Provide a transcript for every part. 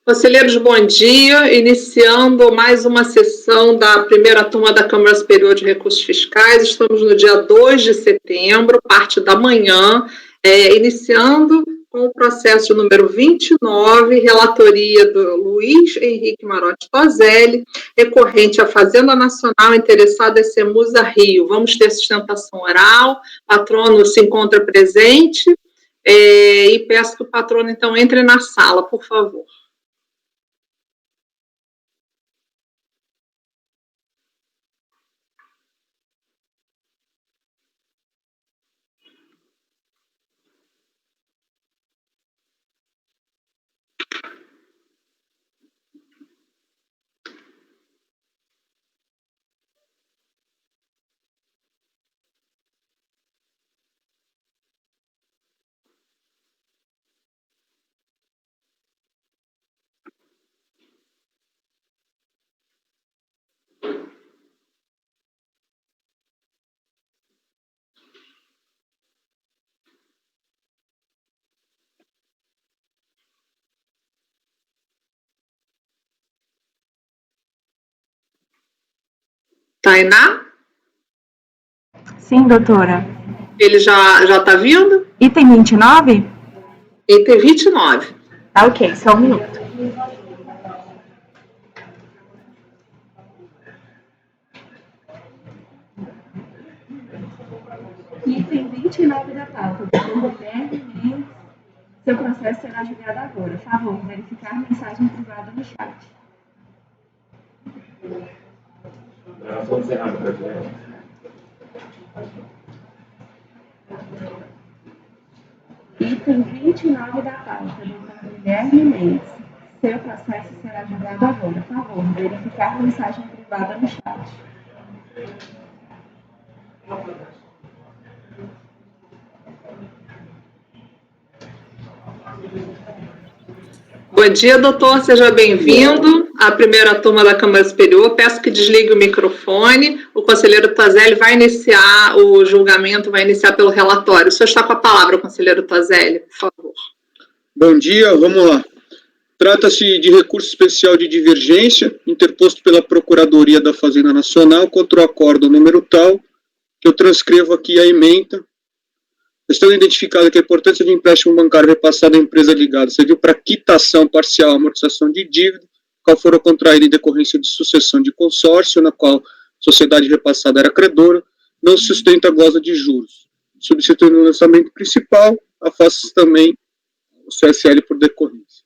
Conselheiros, bom dia. Iniciando mais uma sessão da primeira turma da Câmara Superior de Recursos Fiscais. Estamos no dia 2 de setembro, parte da manhã, iniciando com o processo número 29, relatoria do Luiz Henrique Marotti Toselli, recorrente à Fazenda Nacional interessada em Semusa Rio. Vamos ter sustentação oral, patrono se encontra presente, e peço que o patrono, então, entre na sala, por favor. Tainá? Sim, doutora. Ele já está vindo? Item 29? Item 29. Tá ok, só um minuto. Item 29 da pauta, doutor Guilherme Mendes. Seu processo será julgado agora. Por favor, verificar mensagem privada no chat. Item 29 da pauta, doutor Guilherme Mendes. Seu processo será julgado agora. Por favor, verificar mensagem privada no chat. Bom dia, doutor. Seja bem-vindo à primeira turma da Câmara Superior. Peço que desligue o microfone. O conselheiro Toselli vai iniciar o julgamento, vai iniciar pelo relatório. O senhor está com a palavra, conselheiro Toselli, por favor. Bom dia, vamos lá. Trata-se de recurso especial de divergência, interposto pela Procuradoria da Fazenda Nacional contra o acórdão número tal, que eu transcrevo aqui a ementa. Estando identificado que a importância de empréstimo bancário repassado à empresa ligada serviu para quitação parcial, amortização de dívida, qual fora contraída em decorrência de sucessão de consórcio, na qual a sociedade repassada era credora, não se sustenta a glosa de juros. Substituindo o lançamento principal, afasta-se também o CSL por decorrência.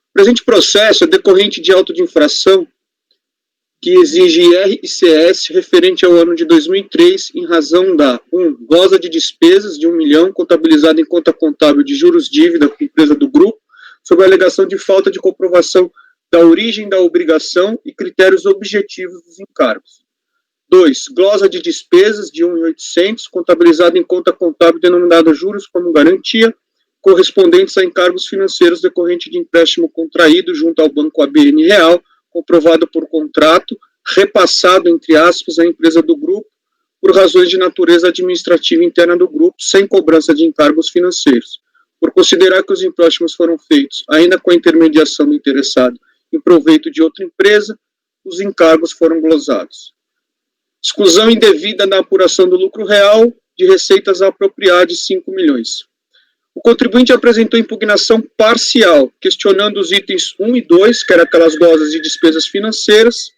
O presente processo é decorrente de auto de infração que exige IRCS referente ao ano de 2003, em razão da 1. Goza de despesas de R$ 1 milhão, contabilizada em conta contábil de juros dívida com empresa do grupo, sob a alegação de falta de comprovação da origem da obrigação e critérios objetivos dos encargos. 2. Glosa de despesas de R$ 1.800, contabilizada em conta contábil denominada juros como garantia, correspondentes a encargos financeiros decorrente de empréstimo contraído junto ao Banco ABN Real, comprovado por contrato, repassado, entre aspas, à empresa do grupo, por razões de natureza administrativa interna do grupo, sem cobrança de encargos financeiros. Por considerar que os empréstimos foram feitos, ainda com a intermediação do interessado, em proveito de outra empresa, os encargos foram glosados. Exclusão indevida na apuração do lucro real de receitas a apropriar de 5 milhões. O contribuinte apresentou impugnação parcial, questionando os itens 1 e 2, que eram aquelas glosas de despesas financeiras,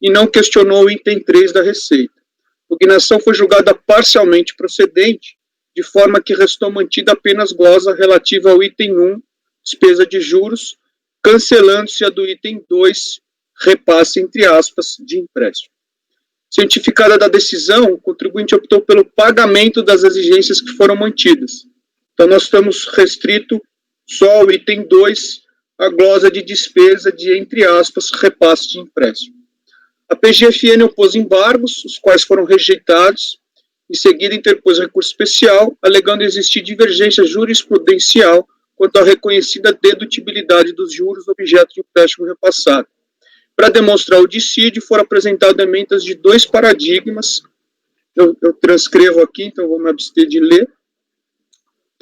e não questionou o item 3 da receita. A impugnação foi julgada parcialmente procedente, de forma que restou mantida apenas glosa relativa ao item 1, despesa de juros, cancelando-se a do item 2, repasse, entre aspas, de empréstimo. Cientificada da decisão, o contribuinte optou pelo pagamento das exigências que foram mantidas. Então, nós estamos restrito só ao item 2, a glosa de despesa de, entre aspas, repasse de empréstimo. A PGFN opôs embargos, os quais foram rejeitados, em seguida interpôs recurso especial, alegando existir divergência jurisprudencial quanto à reconhecida dedutibilidade dos juros objeto de empréstimo repassado. Para demonstrar o dissídio, foram apresentadas emendas de 2 paradigmas, eu transcrevo aqui, então vou me abster de ler.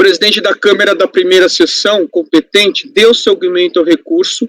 presidente da Câmara da primeira sessão, competente, deu seguimento ao recurso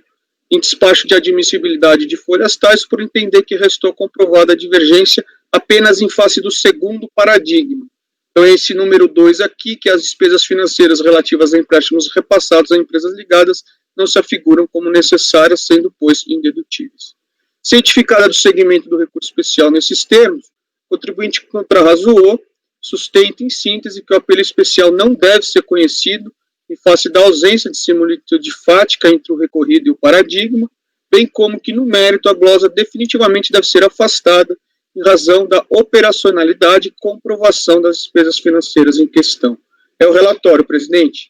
em despacho de admissibilidade de folhas tais por entender que restou comprovada a divergência apenas em face do segundo paradigma. Então, esse número 2 aqui, que as despesas financeiras relativas a empréstimos repassados a empresas ligadas não se afiguram como necessárias, sendo, pois, indedutíveis. Cientificada do segmento do recurso especial nesses termos, o contribuinte que contrarrazoou sustenta, em síntese, que o apelo especial não deve ser conhecido em face da ausência de similitude fática entre o recorrido e o paradigma, bem como que, no mérito, a glosa definitivamente deve ser afastada em razão da operacionalidade e comprovação das despesas financeiras em questão. É o relatório, presidente.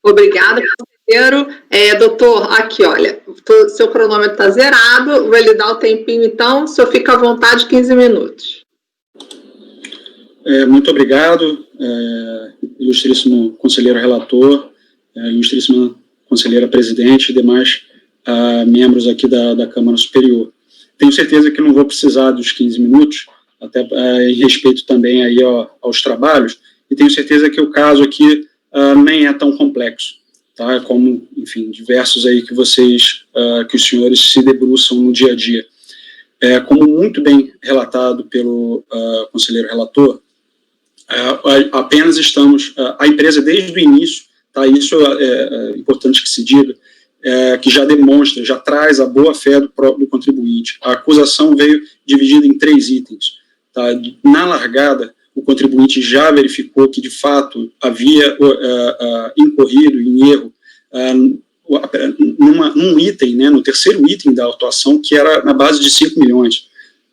Obrigada, conselheiro. Doutor, aqui, olha, seu cronômetro está zerado, vou lhe dar o tempinho, então, o senhor fica à vontade, 15 minutos. Muito obrigado, ilustríssimo conselheiro relator, ilustríssima conselheira presidente e demais membros aqui da Câmara Superior. Tenho certeza que não vou precisar dos 15 minutos, até em respeito também aí aos trabalhos, e tenho certeza que o caso aqui nem é tão complexo, tá? Como, enfim, diversos aí que vocês, que os senhores se debruçam no dia a dia. Como muito bem relatado pelo conselheiro relator, apenas estamos, a empresa desde o início, tá, isso é importante que se diga, que já demonstra, já traz a boa-fé do contribuinte. A acusação veio dividida em 3 itens. Tá? Na largada, o contribuinte já verificou que, de fato, havia incorrido em erro num item, né, no terceiro item da autuação, que era na base de 5 milhões.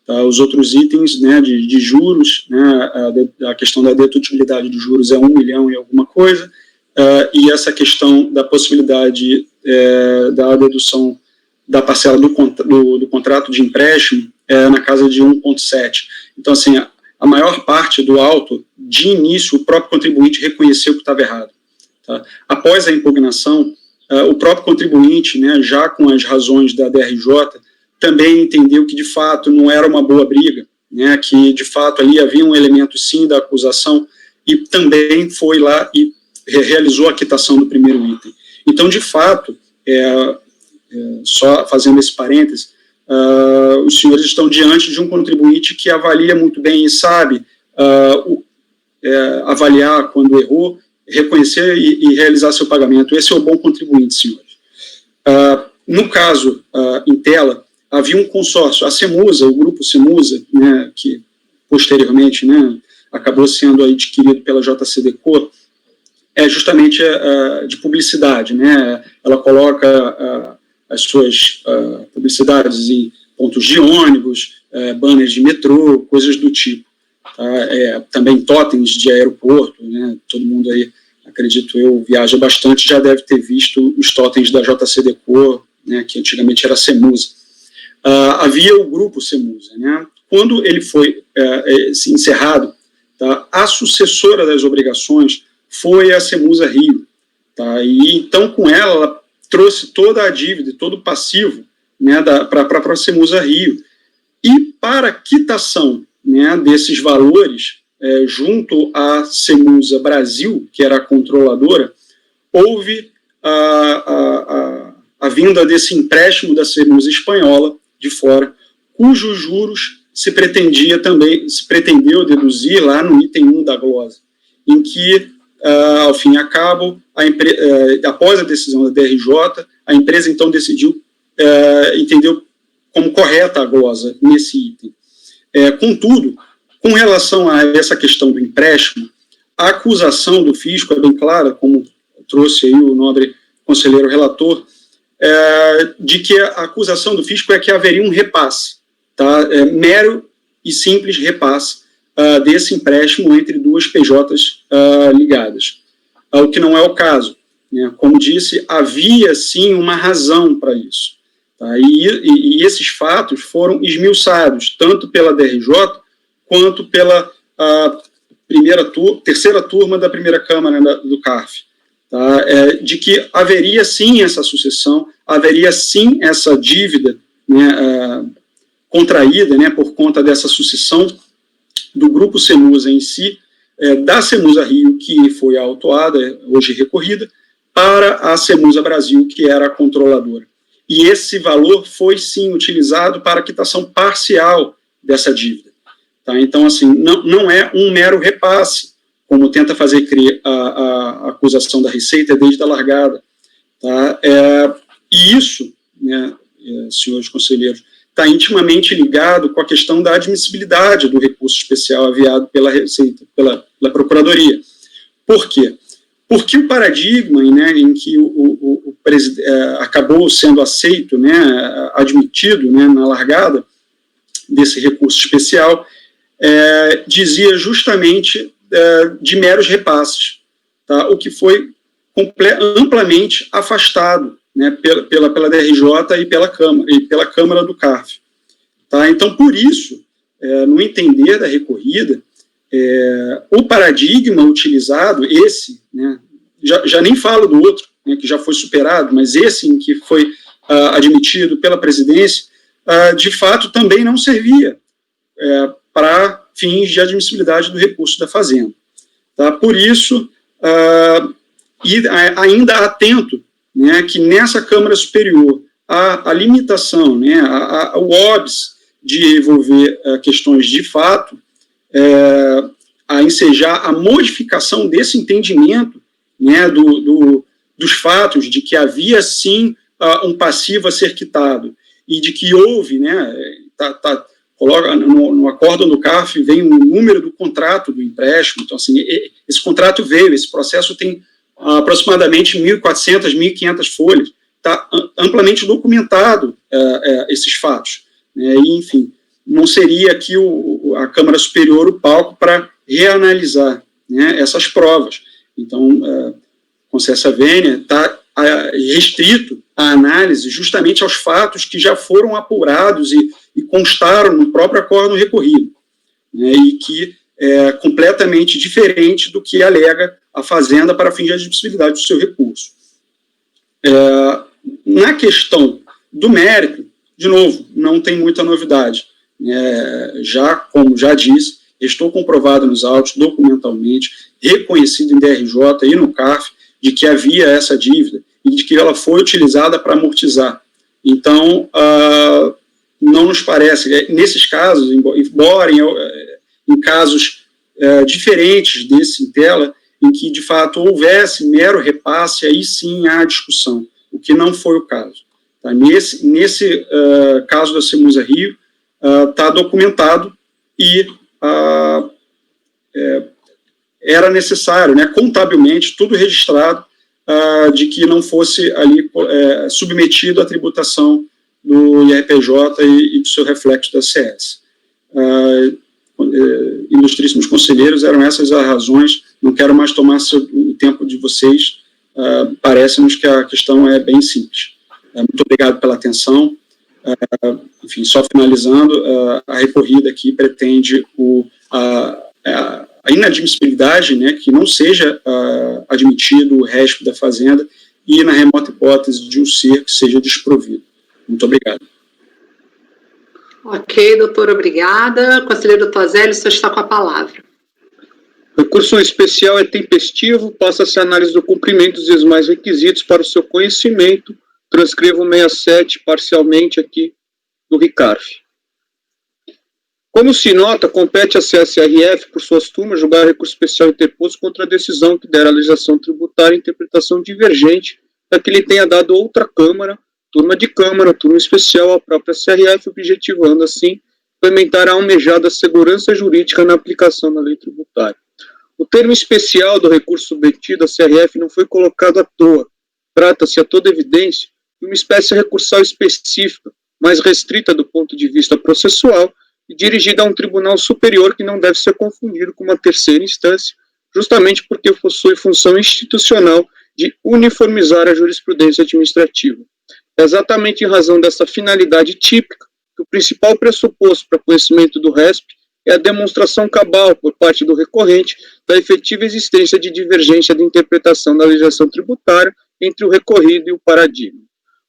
Tá? Os outros itens, né, de juros, né, a questão da dedutibilidade de juros é 1 milhão e alguma coisa, e essa questão da possibilidade da dedução da parcela do contrato de empréstimo na casa de 1,7. Então, assim, a maior parte do auto, de início, o próprio contribuinte reconheceu que estava errado. Tá? Após a impugnação, o próprio contribuinte, né, já com as razões da DRJ, também entendeu que, de fato, não era uma boa briga, né, que, de fato, ali havia um elemento, sim, da acusação, e também foi lá e realizou a quitação do primeiro item. Então, de fato, só fazendo esse parêntese, os senhores estão diante de um contribuinte que avalia muito bem e sabe avaliar quando errou, reconhecer e realizar seu pagamento. Esse é o bom contribuinte, senhores. No caso, em tela, havia um consórcio, a CEMUSA, o grupo CEMUSA, né, que posteriormente, né, acabou sendo adquirido pela JCDecaux, é justamente de publicidade, né? Ela coloca as suas publicidades em pontos de ônibus, banners de metrô, coisas do tipo. Tá? Também totens de aeroporto, né? Todo mundo aí, acredito eu, viaja bastante, já deve ter visto os totens da JCDecaux, né, que antigamente era CEMUSA. Havia o grupo CEMUSA, né? Quando ele foi encerrado, tá, a sucessora das obrigações foi a CEMUSA Rio, tá? E então com ela trouxe toda a dívida, todo o passivo, né, para a CEMUSA Rio, e para a quitação, né, desses valores junto à CEMUSA Brasil, que era a controladora, houve a vinda desse empréstimo da CEMUSA espanhola de fora, cujos juros se pretendeu deduzir lá no item 1 da glosa, em que ao fim e a cabo, após a decisão da DRJ, a empresa então decidiu, entendeu como correta a glosa nesse item. Contudo, com relação a essa questão do empréstimo, a acusação do fisco é bem clara, como trouxe aí o nobre conselheiro relator, de que a acusação do fisco é que haveria um repasse, tá? Mero e simples repasse desse empréstimo entre duas PJs ligadas, o que não é o caso, né? Como disse, havia sim uma razão para isso, tá? E esses fatos foram esmiuçados tanto pela DRJ quanto pela terceira turma da primeira Câmara, né, do CARF, tá? De que haveria sim essa sucessão, haveria sim essa dívida, né, contraída, né, por conta dessa sucessão do grupo CEMUSA em si, da Cemusa Rio, que foi autuada, hoje recorrida, para a Cemusa Brasil, que era a controladora. E esse valor foi, sim, utilizado para a quitação parcial dessa dívida. Tá? Então, assim, não é um mero repasse, como tenta fazer crer a acusação da Receita desde a largada. Tá? E isso, né, senhores conselheiros, está intimamente ligado com a questão da admissibilidade do recurso especial aviado pela Receita, pela Procuradoria. Por quê? Porque o paradigma, né, em que o acabou sendo aceito, né, admitido, né, na largada desse recurso especial, dizia justamente de meros repasses, tá, o que foi amplamente afastado, né, pela DRJ e pela Câmara do CARF. Tá? Então, por isso, no entender da recorrida, o paradigma utilizado, esse, né, já nem falo do outro, né, que já foi superado, mas esse em que foi admitido pela presidência, de fato também não servia para fins de admissibilidade do recurso da Fazenda. Tá? Por isso, e ainda atento, né, que nessa Câmara Superior a limitação, né, o óbice de envolver questões de fato, a ensejar a modificação desse entendimento, né, dos fatos de que havia sim um passivo a ser quitado e de que houve, né, coloca no acórdão do CARF, vem o número do contrato do empréstimo. Então, assim, esse contrato veio, esse processo tem aproximadamente 1.400, 1.500 folhas, está amplamente documentado esses fatos, né, e, enfim, não seria aqui a Câmara Superior o palco para reanalisar, né, essas provas. Então, concessa vênia está restrito a análise justamente aos fatos que já foram apurados e constaram no próprio acórdão recorrido, né, e que é completamente diferente do que alega a Fazenda para fins de admissibilidade do seu recurso. Na questão do mérito, de novo, não tem muita novidade. Como já disse, estou comprovado nos autos, documentalmente, reconhecido em DRJ e no CARF, de que havia essa dívida e de que ela foi utilizada para amortizar. Então, não nos parece, nesses casos, embora em casos diferentes desse em tela, em que, de fato, houvesse mero repasse, aí sim há discussão, o que não foi o caso. Tá? Nesse caso da Cemusa Rio, está documentado e era necessário, né, contabilmente, tudo registrado, de que não fosse ali submetido à tributação do IRPJ e do seu reflexo da CS. Ilustríssimos conselheiros, eram essas as razões. Não quero mais tomar o tempo de vocês, parece-nos que a questão é bem simples. Muito obrigado pela atenção. Enfim, só finalizando, a recorrida aqui pretende a inadmissibilidade, né, que não seja admitido o resto da Fazenda e, na remota hipótese de um ser que seja desprovido. Muito obrigado. Ok, doutora, obrigada. Conselheiro Tozelli, o senhor está com a palavra. O recurso especial é tempestivo, passa-se a análise do cumprimento dos demais requisitos para o seu conhecimento. Transcrevo 67 parcialmente aqui do RICARF. Como se nota, compete à CSRF, por suas turmas, julgar recurso especial interposto contra a decisão que der à legislação tributária interpretação divergente da que lhe tenha dado outra Câmara, turma de Câmara, turma especial à própria CRF, objetivando, assim, implementar a almejada segurança jurídica na aplicação da lei tributária. O termo especial do recurso submetido à CRF não foi colocado à toa. Trata-se, a toda evidência, de uma espécie recursal específica, mais restrita do ponto de vista processual e dirigida a um tribunal superior que não deve ser confundido com uma terceira instância, justamente porque possui função institucional de uniformizar a jurisprudência administrativa. É exatamente em razão dessa finalidade típica que o principal pressuposto para conhecimento do RESP é a demonstração cabal por parte do recorrente da efetiva existência de divergência de interpretação da legislação tributária entre o recorrido e o paradigma.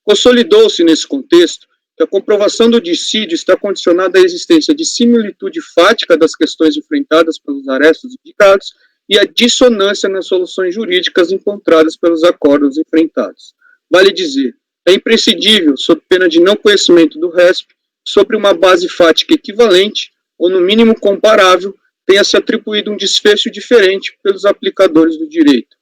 Consolidou-se nesse contexto que a comprovação do dissídio está condicionada à existência de similitude fática das questões enfrentadas pelos arestos indicados e a dissonância nas soluções jurídicas encontradas pelos acordos enfrentados. Vale dizer, é imprescindível, sob pena de não conhecimento do RESP, sobre uma base fática equivalente, ou no mínimo comparável, tenha-se atribuído um desfecho diferente pelos aplicadores do direito.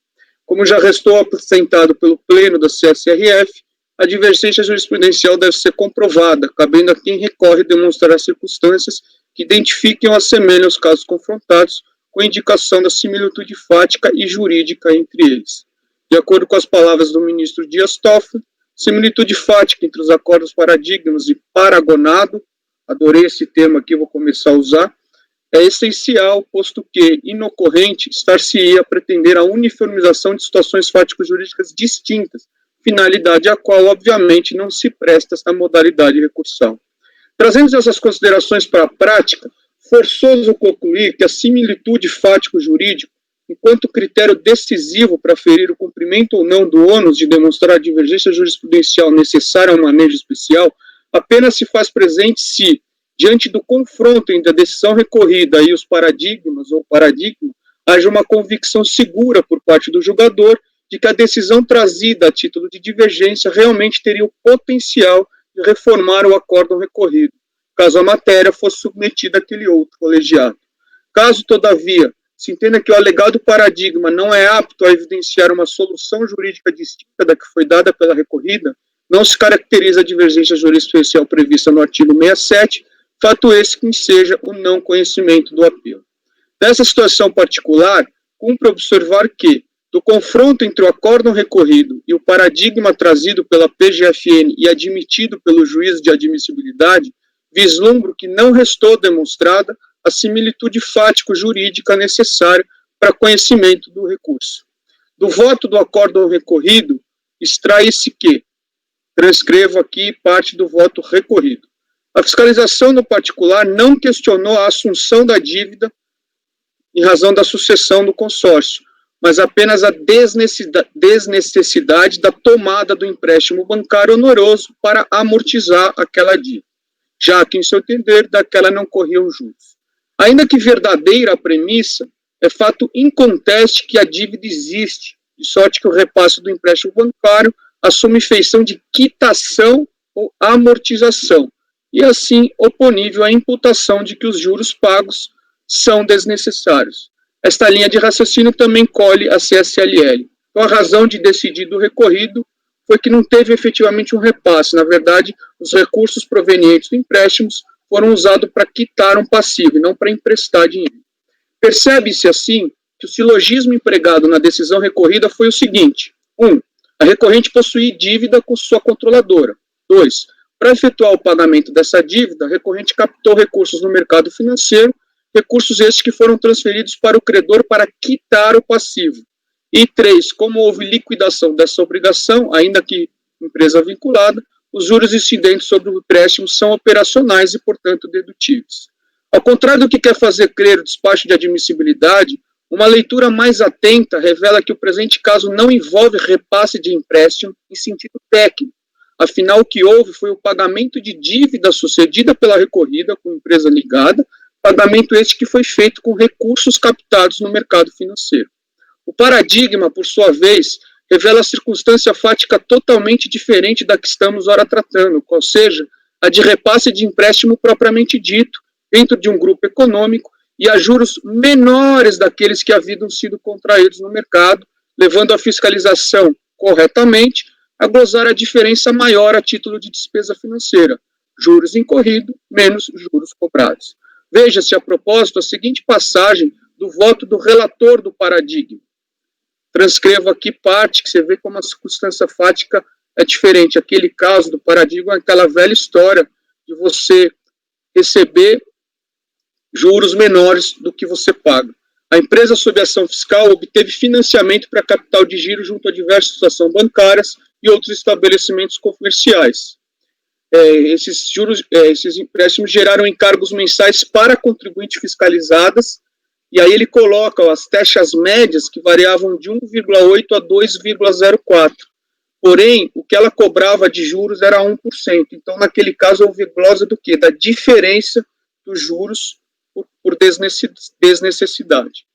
Como já restou apresentado pelo Pleno da CSRF, a divergência jurisprudencial deve ser comprovada, cabendo a quem recorre demonstrar as circunstâncias que identifiquem ou assemelhem os casos confrontados, com indicação da similitude fática e jurídica entre eles. De acordo com as palavras do ministro Dias Toffoli, similitude fática entre os acordos paradigmas e paragonado, adorei esse termo aqui, vou começar a usar, é essencial, posto que, inocorrente, estar-se-ia a pretender a uniformização de situações fático-jurídicas distintas, finalidade a qual, obviamente, não se presta esta modalidade recursal. Trazendo essas considerações para a prática, forçoso concluir que a similitude fático-jurídico, enquanto critério decisivo para aferir o cumprimento ou não do ônus de demonstrar a divergência jurisprudencial necessária a um manejo especial, apenas se faz presente se, diante do confronto entre a decisão recorrida e os paradigmas ou paradigma, haja uma convicção segura por parte do julgador de que a decisão trazida a título de divergência realmente teria o potencial de reformar o acórdão recorrido, caso a matéria fosse submetida àquele outro colegiado. Caso, todavia, se entenda que o alegado paradigma não é apto a evidenciar uma solução jurídica distinta da que foi dada pela recorrida, não se caracteriza a divergência jurisprudencial prevista no artigo 67, fato esse que seja o não conhecimento do apelo. Nessa situação particular, cumpre observar que, do confronto entre o acórdão recorrido e o paradigma trazido pela PGFN e admitido pelo juízo de admissibilidade, vislumbro que não restou demonstrada a similitude fático-jurídica necessária para conhecimento do recurso. Do voto do acórdão recorrido, extrai-se que, transcrevo aqui parte do voto recorrido, a fiscalização no particular não questionou a assunção da dívida em razão da sucessão do consórcio, mas apenas a desnecessidade da tomada do empréstimo bancário oneroso para amortizar aquela dívida, já que, em seu entender, daquela não corriam juros. Ainda que verdadeira a premissa, é fato inconteste que a dívida existe, de sorte que o repasse do empréstimo bancário assume feição de quitação ou amortização, e assim oponível à imputação de que os juros pagos são desnecessários. Esta linha de raciocínio também colhe a CSLL. Então, a razão de decidir do recorrido foi que não teve efetivamente um repasse. Na verdade, os recursos provenientes do empréstimo foram usados para quitar um passivo e não para emprestar dinheiro. Percebe-se, assim, que o silogismo empregado na decisão recorrida foi o seguinte: 1. A recorrente possuía dívida com sua controladora. 2. Para efetuar o pagamento dessa dívida, a recorrente captou recursos no mercado financeiro, recursos estes que foram transferidos para o credor para quitar o passivo. E 3, como houve liquidação dessa obrigação, ainda que empresa vinculada, os juros incidentes sobre o empréstimo são operacionais e, portanto, dedutíveis. Ao contrário do que quer fazer crer o despacho de admissibilidade, uma leitura mais atenta revela que o presente caso não envolve repasse de empréstimo em sentido técnico. Afinal, o que houve foi o pagamento de dívida sucedida pela recorrida com empresa ligada, pagamento este que foi feito com recursos captados no mercado financeiro. O paradigma, por sua vez, revela circunstância fática totalmente diferente da que estamos ora tratando, ou seja, a de repasse de empréstimo propriamente dito, dentro de um grupo econômico, e a juros menores daqueles que haviam sido contraídos no mercado, levando a fiscalização corretamente a gozar a diferença maior a título de despesa financeira, juros incorridos menos juros cobrados. Veja-se, a propósito, a seguinte passagem do voto do relator do paradigma. Transcrevo aqui parte que você vê como a circunstância fática é diferente. Aquele caso do paradigma é aquela velha história de você receber juros menores do que você paga. A empresa sob ação fiscal obteve financiamento para capital de giro junto a diversas instituições bancárias e outros estabelecimentos comerciais. Esses empréstimos geraram encargos mensais para contribuintes fiscalizadas, e aí ele coloca as taxas médias que variavam de 1,8 a 2,04. Porém, o que ela cobrava de juros era 1%. Então, naquele caso, houve glosa do quê? Da diferença dos juros por desnecessidade.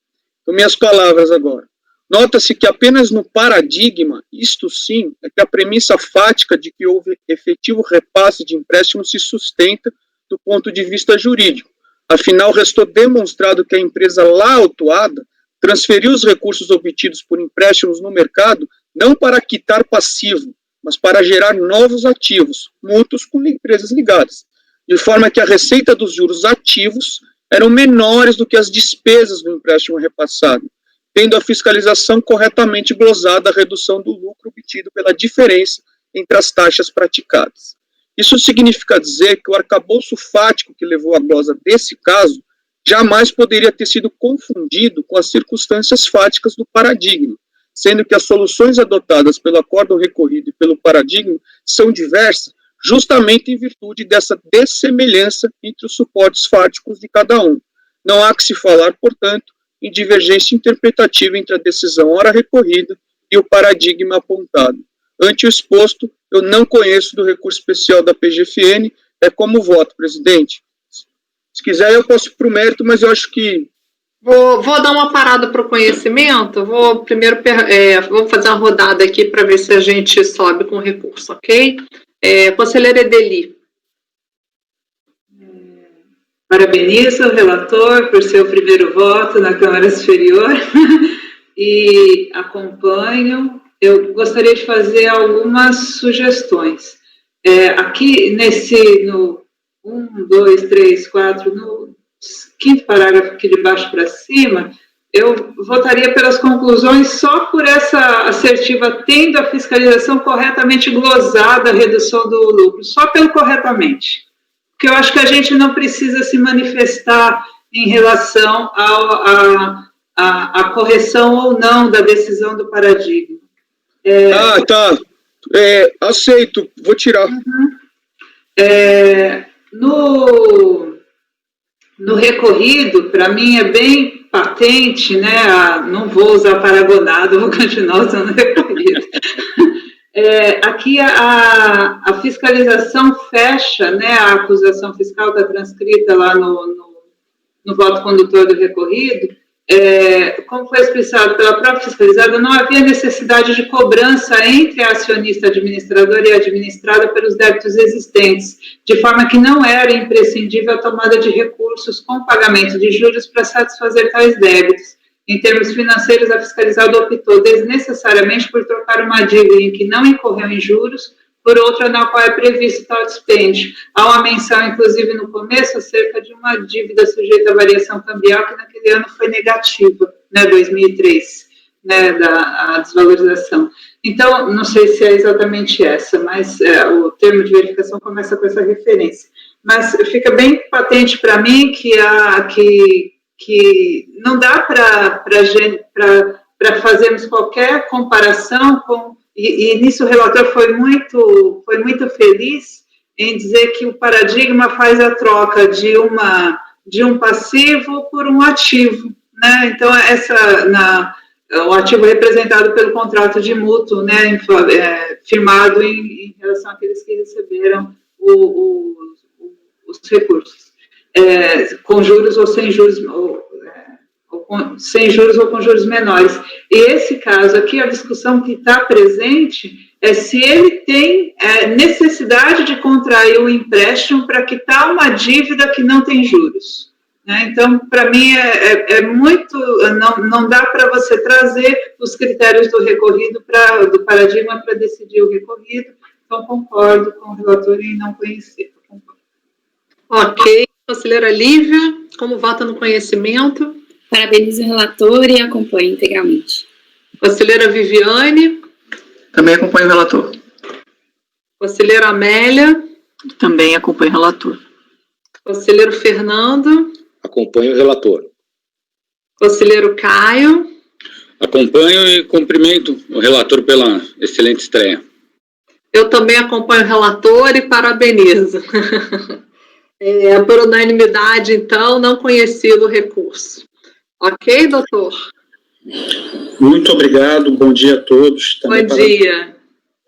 Então, minhas palavras agora. Nota-se que apenas no paradigma, isto sim, é que a premissa fática de que houve efetivo repasse de empréstimo se sustenta do ponto de vista jurídico. Afinal, restou demonstrado que a empresa lá autuada transferiu os recursos obtidos por empréstimos no mercado não para quitar passivo, mas para gerar novos ativos, mútuos com empresas ligadas, de forma que a receita dos juros ativos eram menores do que as despesas do empréstimo repassado, tendo a fiscalização corretamente glosada a redução do lucro obtido pela diferença entre as taxas praticadas. Isso significa dizer que o arcabouço fático que levou à glosa desse caso jamais poderia ter sido confundido com as circunstâncias fáticas do paradigma, sendo que as soluções adotadas pelo acórdão recorrido e pelo paradigma são diversas, justamente em virtude dessa dessemelhança entre os suportes fáticos de cada um. Não há que se falar, portanto, em divergência interpretativa entre a decisão ora recorrida e o paradigma apontado. Ante o exposto, eu não conheço do recurso especial da PGFN, é como voto, presidente. Se quiser, eu posso ir para o mérito, mas eu acho que... Vou dar uma parada para o conhecimento. Vou primeiro vou fazer uma rodada aqui para ver se a gente sobe com o recurso, ok? Conselheira Edeli. Parabenizo o relator por seu primeiro voto na Câmara Superior e acompanho. Eu gostaria de fazer algumas sugestões. Aqui no 1, 2, 3, 4, no quinto parágrafo aqui de baixo para cima, eu votaria pelas conclusões só por essa assertiva, tendo a fiscalização corretamente glosada a redução do lucro, só pelo corretamente. Porque eu acho que a gente não precisa se manifestar em relação à correção ou não da decisão do paradigma. Tá. Aceito, vou tirar. No recorrido, para mim é bem patente, né? Não vou usar paragonado, vou continuar usando recorrido. Aqui a fiscalização fecha, né? A acusação fiscal está transcrita lá no voto condutor do recorrido. Como foi expressado pela própria fiscalizada, não havia necessidade de cobrança entre a acionista administradora e a administrada pelos débitos existentes, de forma que não era imprescindível a tomada de recursos com pagamento de juros para satisfazer tais débitos. Em termos financeiros, a fiscalizada optou desnecessariamente por trocar uma dívida em que não incorreu em juros por outra na qual é previsto tal dispêndio. Há uma menção, inclusive, no começo, acerca de uma dívida sujeita à variação cambial, que naquele ano foi negativa, né, 2003, né, a desvalorização. Então, não sei se é exatamente essa, mas o termo de verificação começa com essa referência. Mas fica bem patente para mim que não dá para fazermos qualquer comparação com... E nisso o relator foi muito feliz em dizer que o paradigma faz a troca de um passivo por um ativo, né? Então, o ativo representado pelo contrato de mútuo, né, firmado em relação àqueles que receberam os recursos, com juros ou sem juros, sem juros ou com juros menores. E esse caso aqui, a discussão que está presente é se ele tem necessidade de contrair um empréstimo para quitar uma dívida que não tem juros, né? Então, para mim, muito... Não dá para você trazer os critérios do recorrido, do paradigma, para decidir o recorrido. Então, concordo com o relator em não conhecer. Ok. Conselheira Lívia, como vota no conhecimento? Parabenizo o relator e acompanho integralmente. Conselheira Viviane? Também acompanho o relator. Conselheira Amélia? Também acompanho o relator. Conselheiro Fernando? Acompanho o relator. Conselheiro Caio? Acompanho e cumprimento o relator pela excelente estreia. Eu também acompanho o relator e parabenizo. Por unanimidade, então, não conhecido o recurso. Ok, doutor? Muito obrigado, bom dia a todos. Bom dia.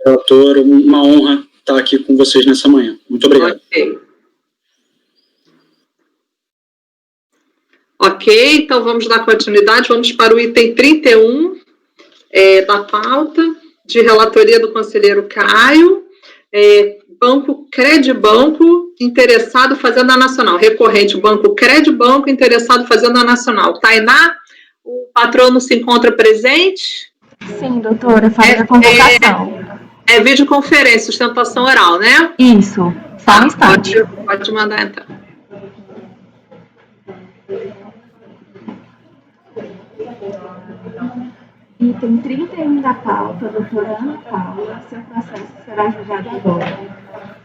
relator, uma honra estar aqui com vocês nessa manhã. Muito obrigado. Ok, então vamos dar continuidade, vamos para o item 31 da pauta, de relatoria do conselheiro Caio, Banco Credibanco, interessado Fazenda Nacional, recorrente Banco Credibanco, interessado Fazenda Nacional. Tainá, o patrono se encontra presente? Sim, doutora, faz a convocação. É videoconferência, sustentação oral, né? Isso, só um instante. Pode mandar entrar. Item 31 da pauta, doutora Ana Paula, seu processo será julgado agora.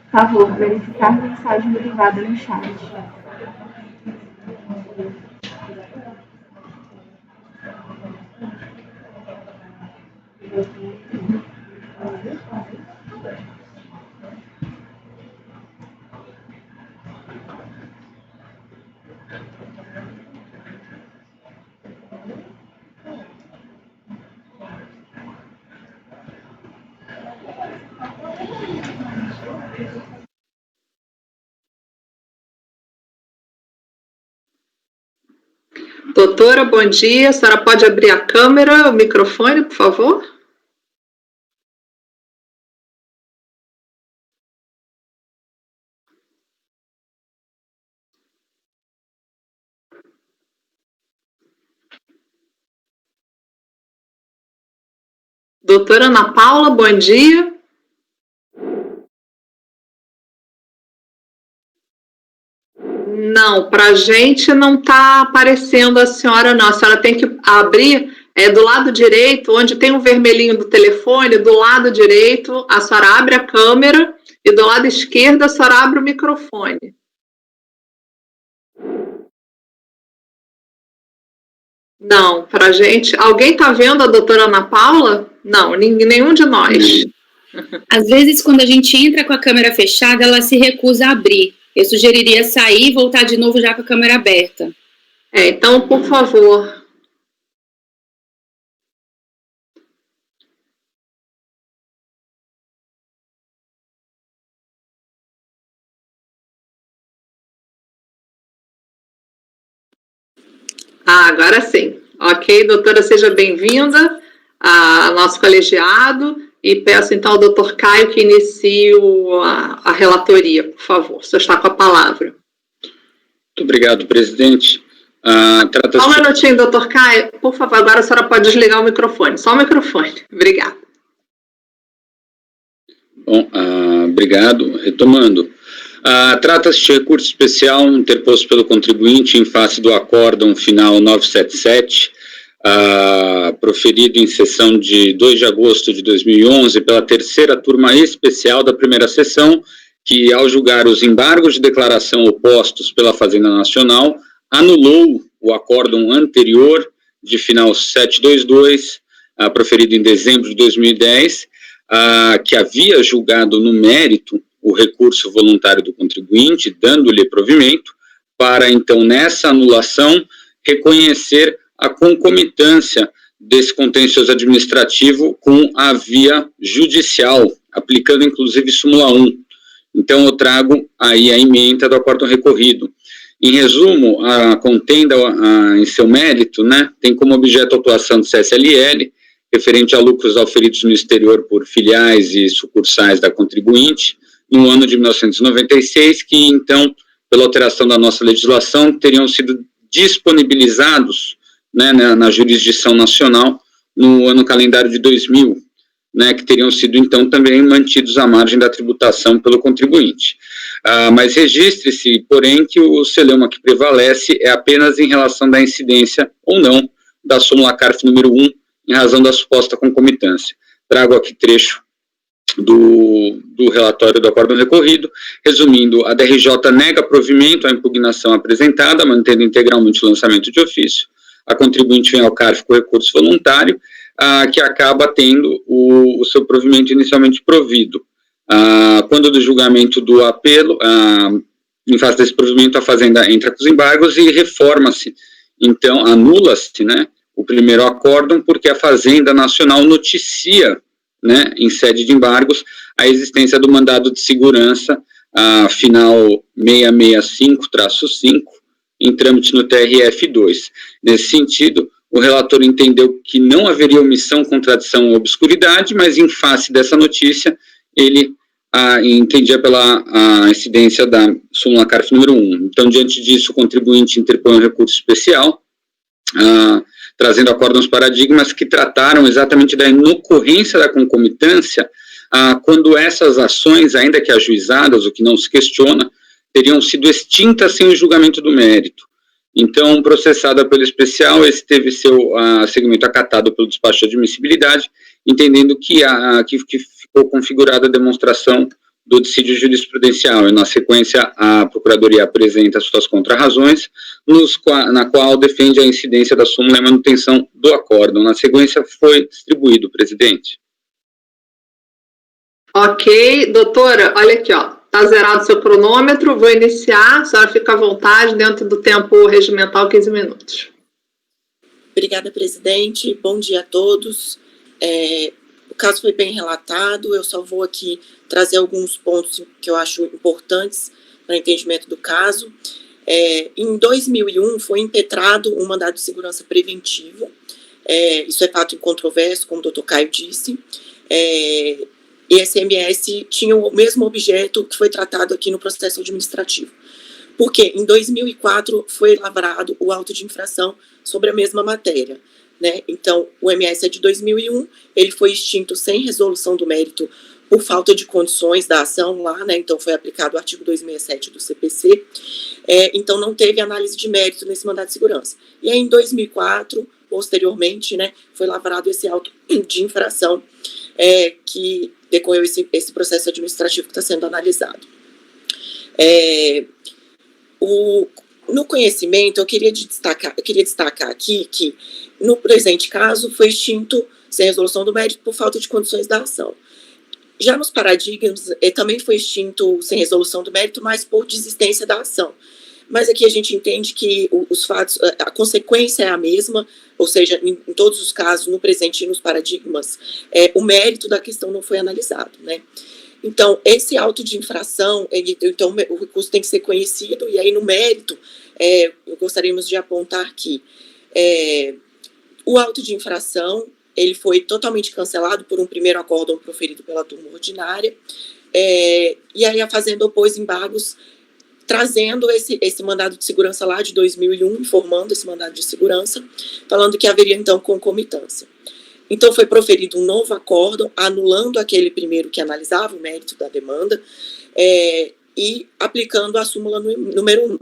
Por favor, verificar mensagem privada no chat. Doutora, bom dia. A senhora pode abrir a câmera, o microfone, por favor? Doutora Ana Paula, bom dia. Não, para a gente não está aparecendo a senhora, não. A senhora tem que abrir do lado direito, onde tem o vermelhinho do telefone, do lado direito, a senhora abre a câmera e do lado esquerdo a senhora abre o microfone. Não, para a gente... Alguém está vendo a doutora Ana Paula? Não, nenhum de nós. Às vezes, quando a gente entra com a câmera fechada, ela se recusa a abrir. Eu sugeriria sair e voltar de novo já com a câmera aberta. Então, por favor. Agora sim. Ok, doutora, seja bem-vinda ao nosso colegiado. E peço, então, ao doutor Caio que inicie a relatoria, por favor. O senhor está com a palavra. Muito obrigado, presidente. Só um minutinho, doutor Caio. Por favor, agora a senhora pode desligar o microfone. Só o microfone. Obrigada. Bom, obrigado. Retomando. Trata-se de recurso especial interposto pelo contribuinte em face do acórdão final 977, proferido em sessão de 2 de agosto de 2011 pela terceira turma especial da primeira sessão, que, ao julgar os embargos de declaração opostos pela Fazenda Nacional, anulou o acórdão anterior de final 722, proferido em dezembro de 2010, que havia julgado no mérito o recurso voluntário do contribuinte, dando-lhe provimento, para, então, nessa anulação, reconhecer a concomitância desse contencioso administrativo com a via judicial, aplicando inclusive súmula 1. Então, eu trago aí a ementa do acórdão recorrido. Em resumo, a contenda em seu mérito, né, tem como objeto a atuação do CSLL, referente a lucros auferidos no exterior por filiais e sucursais da contribuinte, no ano de 1996, que, então, pela alteração da nossa legislação, teriam sido disponibilizados, né, na jurisdição nacional no ano calendário de 2000, né, que teriam sido, então, também mantidos à margem da tributação pelo contribuinte. Mas registre-se, porém, que o celeuma que prevalece é apenas em relação da incidência ou não da súmula CARF número 1, em razão da suposta concomitância. Trago aqui trecho do relatório do acórdão recorrido. Resumindo, a DRJ nega provimento à impugnação apresentada, mantendo integralmente o lançamento de ofício. A contribuinte vem ao CARF com recurso voluntário, que acaba tendo o seu provimento inicialmente provido. Quando do julgamento do apelo, em face desse provimento, a Fazenda entra com os embargos e reforma-se. Então, anula-se, né, o primeiro acórdão, porque a Fazenda Nacional noticia né, em sede de embargos, a existência do mandado de segurança, final 665-5, em trâmite no TRF2. Nesse sentido, o relator entendeu que não haveria omissão, contradição ou obscuridade, mas em face dessa notícia, ele entendia pela incidência da súmula CARF número 1. Então, diante disso, o contribuinte interpõe um recurso especial, trazendo acórdãos paradigmas que trataram exatamente da inocorrência da concomitância, quando essas ações, ainda que ajuizadas, o que não se questiona, teriam sido extintas sem o julgamento do mérito. Então, processada pelo especial, esse teve seu segmento acatado pelo despacho de admissibilidade, entendendo que ficou configurada a demonstração do dissídio jurisprudencial, e na sequência a Procuradoria apresenta suas contrarrazões, na qual defende a incidência da súmula e a manutenção do acórdão. Na sequência foi distribuído, presidente. Ok, doutora, olha aqui, ó, tá zerado seu cronômetro, vou iniciar, a senhora fica à vontade, dentro do tempo regimental, 15 minutos. Obrigada, presidente, bom dia a todos. O caso foi bem relatado, eu só vou aqui trazer alguns pontos que eu acho importantes para o entendimento do caso. Em 2001, foi impetrado um mandado de segurança preventivo, isso é fato incontroverso, como o doutor Caio disse, e esse MS tinha o mesmo objeto que foi tratado aqui no processo administrativo. Porque em 2004 foi lavrado o auto de infração sobre a mesma matéria, né? Então, o MS é de 2001, ele foi extinto sem resolução do mérito por falta de condições da ação lá, né? Então, foi aplicado o artigo 267 do CPC, então não teve análise de mérito nesse mandado de segurança. E aí, em 2004, posteriormente, né, foi lavrado esse auto de infração que decorreu esse processo administrativo que está sendo analisado. No conhecimento, eu queria destacar aqui que, no presente caso, foi extinto sem resolução do mérito por falta de condições da ação. Já nos paradigmas, também foi extinto sem resolução do mérito, mas por desistência da ação. Mas aqui a gente entende que os fatos, a consequência é a mesma, ou seja, em todos os casos, no presente e nos paradigmas, o mérito da questão não foi analisado, né? Então, esse auto de infração, então o recurso tem que ser conhecido, e aí no mérito, gostaríamos de apontar que o auto de infração, ele foi totalmente cancelado por um primeiro acórdão proferido pela turma ordinária, e aí a Fazenda opôs embargos, trazendo esse mandado de segurança lá de 2001, informando esse mandado de segurança, falando que haveria, então, concomitância. Então, foi proferido um novo acórdão, anulando aquele primeiro que analisava o mérito da demanda, e aplicando a súmula número 1.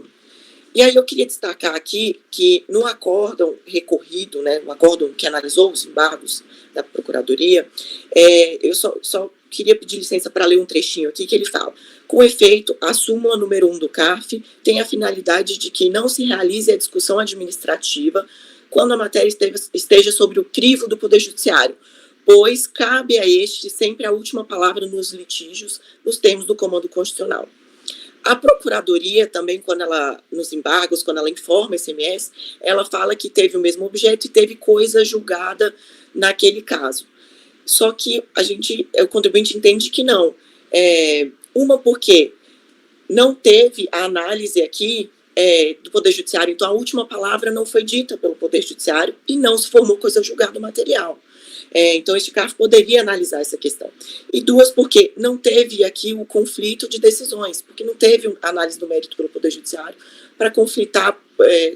E aí eu queria destacar aqui que no acórdão recorrido, né, o acórdão que analisou os embargos da Procuradoria, eu só queria pedir licença para ler um trechinho aqui que ele fala: com efeito, a súmula número 1 do CARF tem a finalidade de que não se realize a discussão administrativa quando a matéria esteja sobre o crivo do Poder Judiciário, pois cabe a este sempre a última palavra nos litígios, nos termos do comando constitucional. A Procuradoria também, nos embargos, quando ela informa esse MS, ela fala que teve o mesmo objeto e teve coisa julgada naquele caso. Só que o contribuinte entende que não. Porque não teve a análise aqui do Poder Judiciário, então a última palavra não foi dita pelo Poder Judiciário e não se formou coisa julgada material. Então, este CARF poderia analisar essa questão. E duas, porque não teve aqui o conflito de decisões, porque não teve análise do mérito pelo Poder Judiciário para conflitar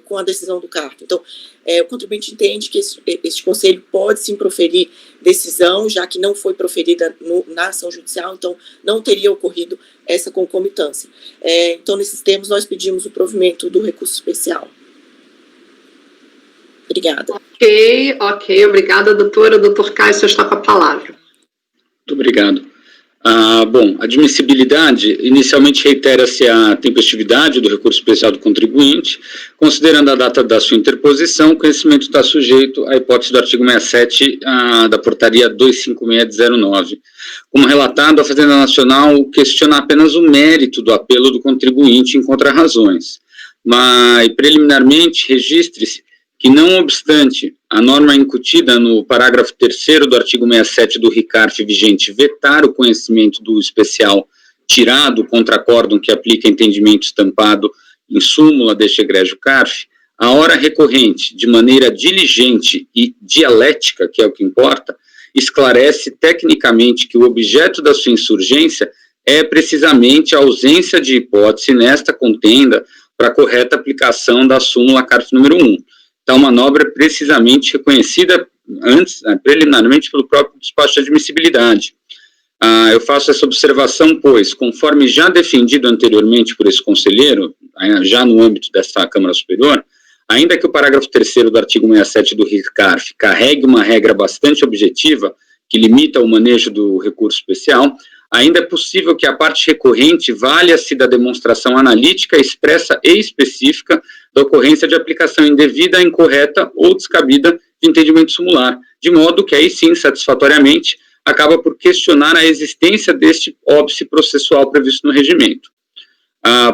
com a decisão do CARF. Então, o contribuinte entende que este conselho pode sim proferir decisão, já que não foi proferida na ação judicial, então não teria ocorrido essa concomitância. Então, nesses termos, nós pedimos o provimento do recurso especial. Obrigada. Ok, obrigada, doutora. Doutor Caio, o senhor está com a palavra. Muito obrigado. Bom, admissibilidade, inicialmente reitera-se a tempestividade do recurso especial do contribuinte, considerando a data da sua interposição, o conhecimento está sujeito à hipótese do artigo 67 da portaria 256/09. Como relatado, a Fazenda Nacional questiona apenas o mérito do apelo do contribuinte em contrarrazões, mas, preliminarmente, registre-se que, não obstante a norma incutida no parágrafo 3º do artigo 67 do RICARF vigente vetar o conhecimento do especial tirado contra acórdão que aplica entendimento estampado em súmula deste egrégio CARF, a hora recorrente, de maneira diligente e dialética, que é o que importa, esclarece tecnicamente que o objeto da sua insurgência é precisamente a ausência de hipótese nesta contenda para a correta aplicação da súmula CARF número 1. Então, manobra precisamente reconhecida antes, preliminarmente, pelo próprio despacho de admissibilidade. Eu faço essa observação, pois, conforme já defendido anteriormente por esse conselheiro, já no âmbito dessa Câmara Superior, ainda que o parágrafo 3º do artigo 67 do RICARF carregue uma regra bastante objetiva, que limita o manejo do recurso especial, ainda é possível que a parte recorrente valha-se da demonstração analítica expressa e específica da ocorrência de aplicação indevida, incorreta ou descabida de entendimento sumular, de modo que aí sim, satisfatoriamente, acaba por questionar a existência deste óbice processual previsto no regimento.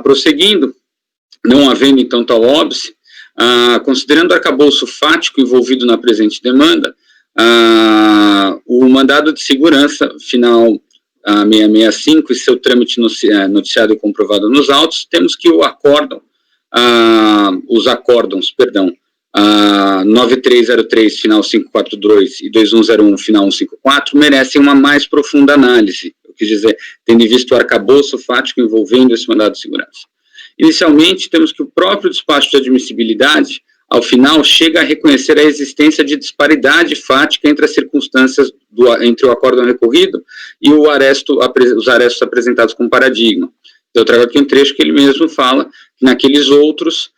Prosseguindo, não havendo então tal óbice, considerando o arcabouço fático envolvido na presente demanda, o mandado de segurança final 665 e seu trâmite noticiado e comprovado nos autos, temos que os acórdãos, 9303, final 542 e 2101, final 154, merecem uma mais profunda análise, eu quis dizer, tendo em vista o arcabouço fático envolvendo esse mandado de segurança. Inicialmente, temos que o próprio despacho de admissibilidade, ao final, chega a reconhecer a existência de disparidade fática entre as circunstâncias entre o acórdão recorrido e os arestos apresentados como paradigma. Eu trago aqui um trecho que ele mesmo fala que naqueles outros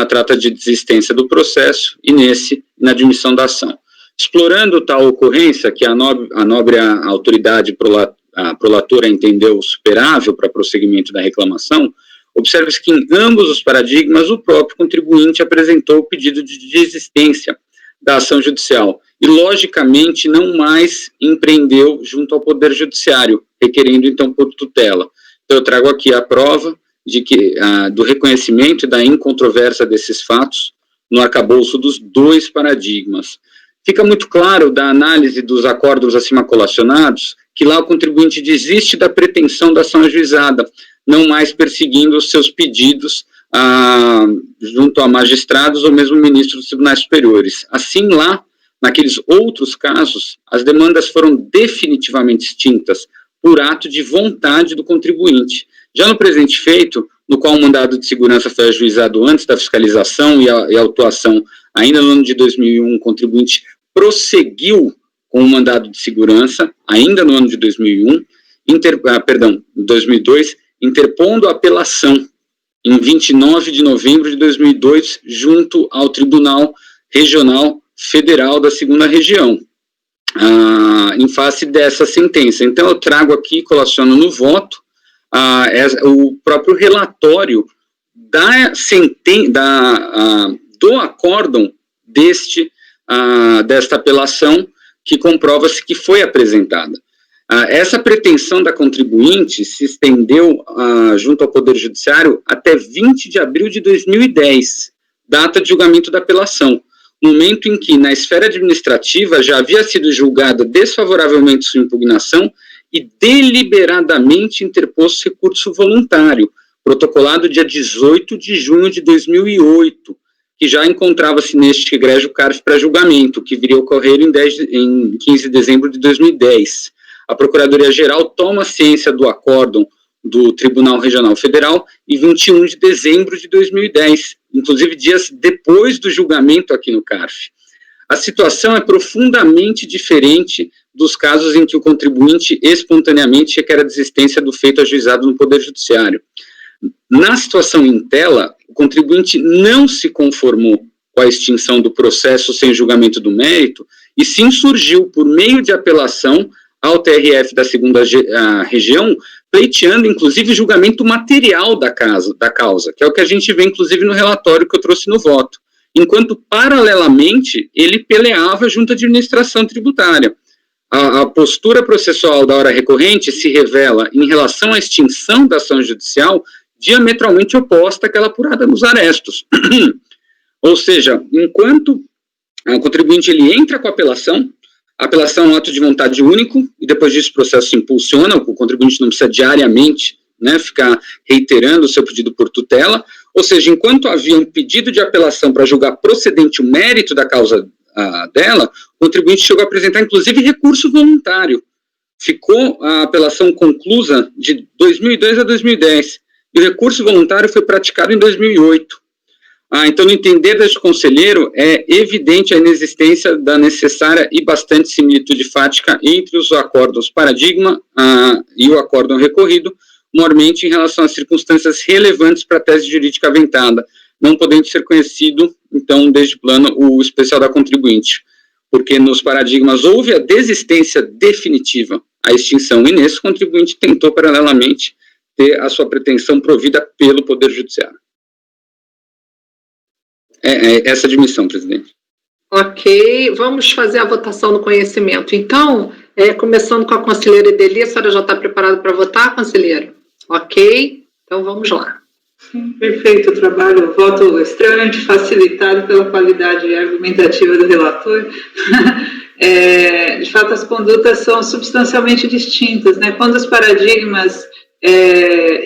trata de desistência do processo e nesse, na admissão da ação. Explorando tal ocorrência, que a nobre autoridade prolatora entendeu superável para prosseguimento da reclamação, observe-se que em ambos os paradigmas o próprio contribuinte apresentou o pedido de desistência da ação judicial e, logicamente, não mais empreendeu junto ao Poder Judiciário, requerendo, então, por tutela. Então, eu trago aqui a prova de que, do reconhecimento e da incontrovérsia desses fatos no arcabouço dos dois paradigmas. Fica muito claro da análise dos acórdãos acima colacionados que lá o contribuinte desiste da pretensão da ação ajuizada, não mais perseguindo os seus pedidos junto a magistrados ou mesmo ministros dos tribunais superiores. Assim, lá, naqueles outros casos, as demandas foram definitivamente extintas por ato de vontade do contribuinte. Já no presente feito, no qual o mandado de segurança foi ajuizado antes da fiscalização e a autuação, ainda no ano de 2001, o contribuinte prosseguiu com o mandado de segurança, ainda no ano de 2002, interpondo a apelação em 29 de novembro de 2002, junto ao Tribunal Regional Federal da 2ª Região, em face dessa sentença. Então, eu trago aqui, colaciono no voto, o próprio relatório do acórdão desta apelação, que comprova-se que foi apresentada. Essa pretensão da contribuinte se estendeu junto ao Poder Judiciário até 20 de abril de 2010, data de julgamento da apelação, momento em que, na esfera administrativa, já havia sido julgada desfavoravelmente sua impugnação e deliberadamente interposto recurso voluntário, protocolado dia 18 de junho de 2008, que já encontrava-se neste egrégio CARF para julgamento, que viria a ocorrer em 15 de dezembro de 2010. A Procuradoria-Geral toma ciência do acórdão do Tribunal Regional Federal em 21 de dezembro de 2010, inclusive dias depois do julgamento aqui no CARF. A situação é profundamente diferente dos casos em que o contribuinte espontaneamente requer a desistência do feito ajuizado no Poder Judiciário. Na situação em tela, o contribuinte não se conformou com a extinção do processo sem julgamento do mérito e se insurgiu por meio de apelação ao TRF da 2ª Região, pleiteando, inclusive, julgamento material da causa, que é o que a gente vê, inclusive, no relatório que eu trouxe no voto, enquanto, paralelamente, ele peleava junto à administração tributária. A postura processual da hora recorrente se revela, em relação à extinção da ação judicial, diametralmente oposta àquela apurada nos arestos. Ou seja, enquanto o contribuinte ele entra com a apelação é um ato de vontade único, e depois disso o processo se impulsiona, o contribuinte não precisa diariamente, né, ficar reiterando o seu pedido por tutela, ou seja, enquanto havia um pedido de apelação para julgar procedente o mérito da causa dela, o contribuinte chegou a apresentar, inclusive, recurso voluntário. Ficou a apelação conclusa de 2002 a 2010, e o recurso voluntário foi praticado em 2008. Então, no entender deste conselheiro, é evidente a inexistência da necessária e bastante similitude fática entre os acórdãos paradigma e o acórdão recorrido, mormente em relação às circunstâncias relevantes para a tese jurídica aventada, não podendo ser conhecido, então, desde plano, o especial da contribuinte, porque nos paradigmas houve a desistência definitiva, a extinção, e nesse contribuinte tentou, paralelamente, ter a sua pretensão provida pelo Poder Judiciário. Essa admissão, presidente. Ok, vamos fazer a votação do conhecimento. Então, começando com a conselheira Ideli, a senhora já está preparada para votar, conselheira? Ok, então vamos lá. Sim, perfeito o trabalho, voto extremamente facilitado pela qualidade argumentativa do relator. De fato, as condutas são substancialmente distintas, né? Quando os paradigmas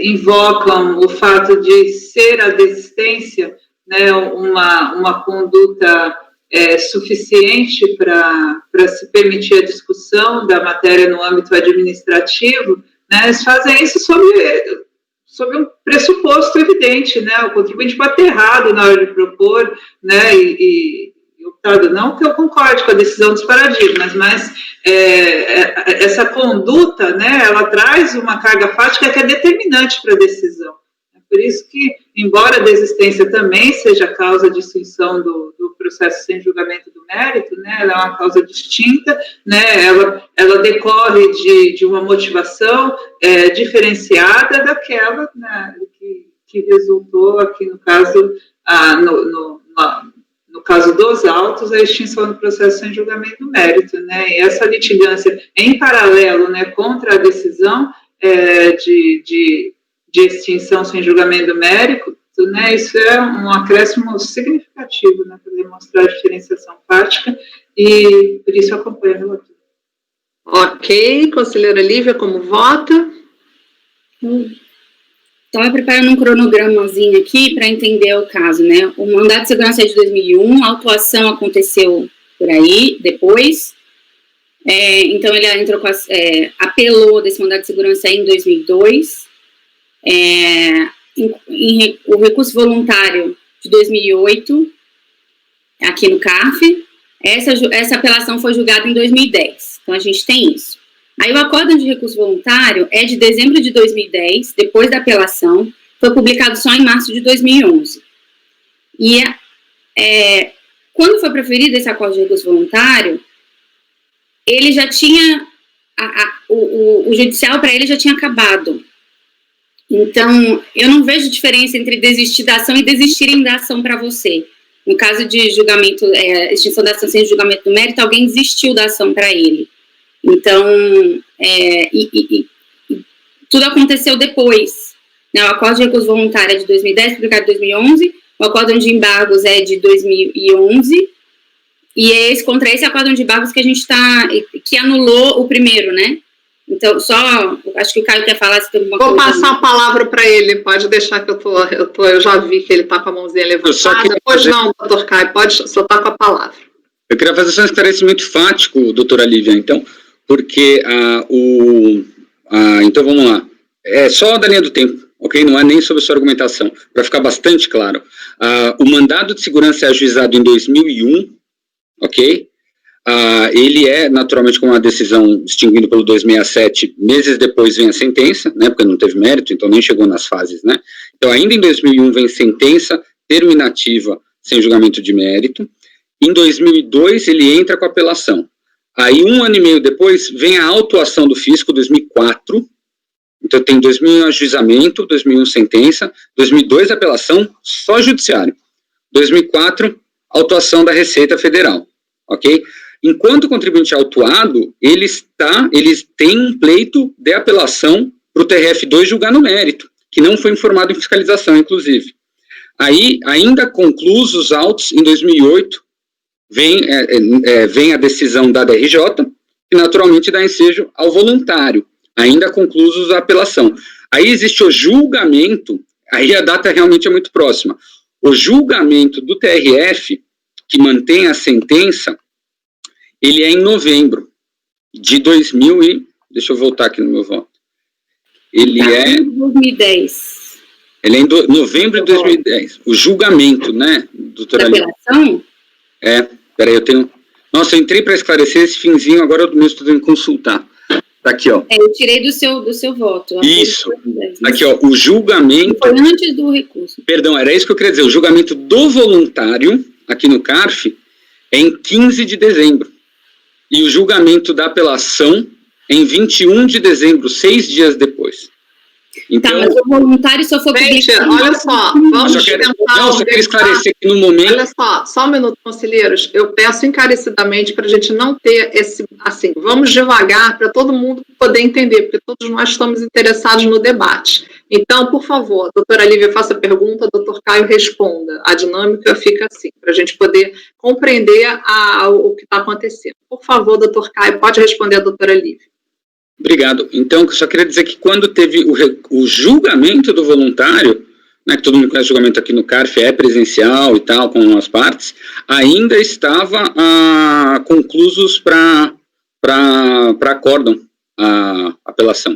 invocam o fato de ser a desistência, né, uma conduta suficiente para se permitir a discussão da matéria no âmbito administrativo, né, eles fazem isso sob um pressuposto evidente, né, o contribuinte pode ter errado na hora de propor, né, e optado, não que eu concorde com a decisão dos paradigmas, mas essa conduta, né, ela traz uma carga fática que é determinante para a decisão. Por isso que, embora a desistência também seja causa de extinção do processo sem julgamento do mérito, né, ela é uma causa distinta, né, ela decorre de uma motivação diferenciada daquela, né, que resultou aqui no caso, no caso dos autos, a extinção do processo sem julgamento do mérito, né, e essa litigância em paralelo, né, contra a decisão de extinção sem julgamento do mérito, né, isso é um acréscimo significativo, né, para demonstrar a diferenciação fática, e por isso eu acompanho o relator. Ok, conselheira Lívia, como vota? Estava preparando um cronogramazinho aqui para entender o caso, né? O mandato de segurança é de 2001, a autuação aconteceu por aí, depois. Então, ele entrou apelou desse mandato de segurança em 2002. O recurso voluntário de 2008, aqui no CARF, essa apelação foi julgada em 2010. Então, a gente tem isso. Aí o acórdão de recurso voluntário é de dezembro de 2010, depois da apelação, foi publicado só em março de 2011. E quando foi proferido esse acórdão de recurso voluntário, ele já tinha, o judicial para ele já tinha acabado. Então, eu não vejo diferença entre desistir da ação e desistirem da ação para você. No caso de julgamento, extinção da ação sem julgamento do mérito, alguém desistiu da ação para ele. Então, tudo aconteceu depois, né? O acórdão de recurso voluntário é de 2010, publicado em 2011, o acórdão de embargos é de 2011, e é contra esse acórdão de embargos que a gente que anulou o primeiro, né? Então, acho que o Caio quer falar se tem alguma coisa. Vou passar a palavra para ele, pode deixar que eu já vi que ele está com a mãozinha levantada. Pois não, doutor Caio, pode soltar com a palavra. Eu queria fazer só um esclarecimento fático, doutora Lívia, então, porque então vamos lá, é só da linha do tempo, ok? Não é nem sobre a sua argumentação, para ficar bastante claro. O mandado de segurança é ajuizado em 2001, ok? Ele é, naturalmente, com uma decisão distinguindo pelo 267, meses depois vem a sentença, né, porque não teve mérito, então nem chegou nas fases, né? Então, ainda em 2001 vem sentença terminativa sem julgamento de mérito. Em 2002, ele entra com apelação. Aí, 1 ano e meio depois, vem a autuação do fisco, 2004. Então, tem 2001 ajuizamento, 2001 sentença, 2002 apelação, só judiciário. 2004, autuação da Receita Federal, ok? Enquanto o contribuinte é autuado, eles têm um pleito de apelação para o TRF2 julgar no mérito, que não foi informado em fiscalização, inclusive. Aí, ainda conclusos os autos, em 2008, vem a decisão da DRJ, que naturalmente dá ensejo ao voluntário, ainda conclusos a apelação. Aí existe o julgamento, aí a data realmente é muito próxima. O julgamento do TRF, que mantém a sentença, ele é em novembro de 2000 e... Deixa eu voltar aqui no meu voto. Ele é... 2010. Ele é em novembro de 2010. O julgamento, né, doutora Lívia? Apelação? Peraí, eu tenho... Nossa, eu entrei para esclarecer esse finzinho, agora eu mesmo estou tendo que consultar. Tá aqui, ó. Eu tirei do seu voto. Isso. Aqui, ó, o julgamento... Foi antes do recurso. Perdão, era isso que eu queria dizer. O julgamento do voluntário, aqui no CARF, é em 15 de dezembro. E o julgamento da apelação é em 21 de dezembro, 6 dias depois. Então, mas o voluntário só foi publicado... Olha só, vamos só quero esclarecer que no momento... Olha só um minuto, conselheiros. Eu peço encarecidamente para a gente não ter esse... Assim, vamos devagar para todo mundo poder entender, porque todos nós estamos interessados no debate. Então, por favor, a doutora Lívia faça a pergunta, o doutor Caio responda. A dinâmica fica assim, para a gente poder compreender o que está acontecendo. Por favor, doutor Caio, pode responder a doutora Lívia. Obrigado. Então, eu só queria dizer que quando teve o julgamento do voluntário, né, que todo mundo conhece o julgamento aqui no CARF, é presencial e tal, com as partes, ainda estava conclusos para acórdão a apelação.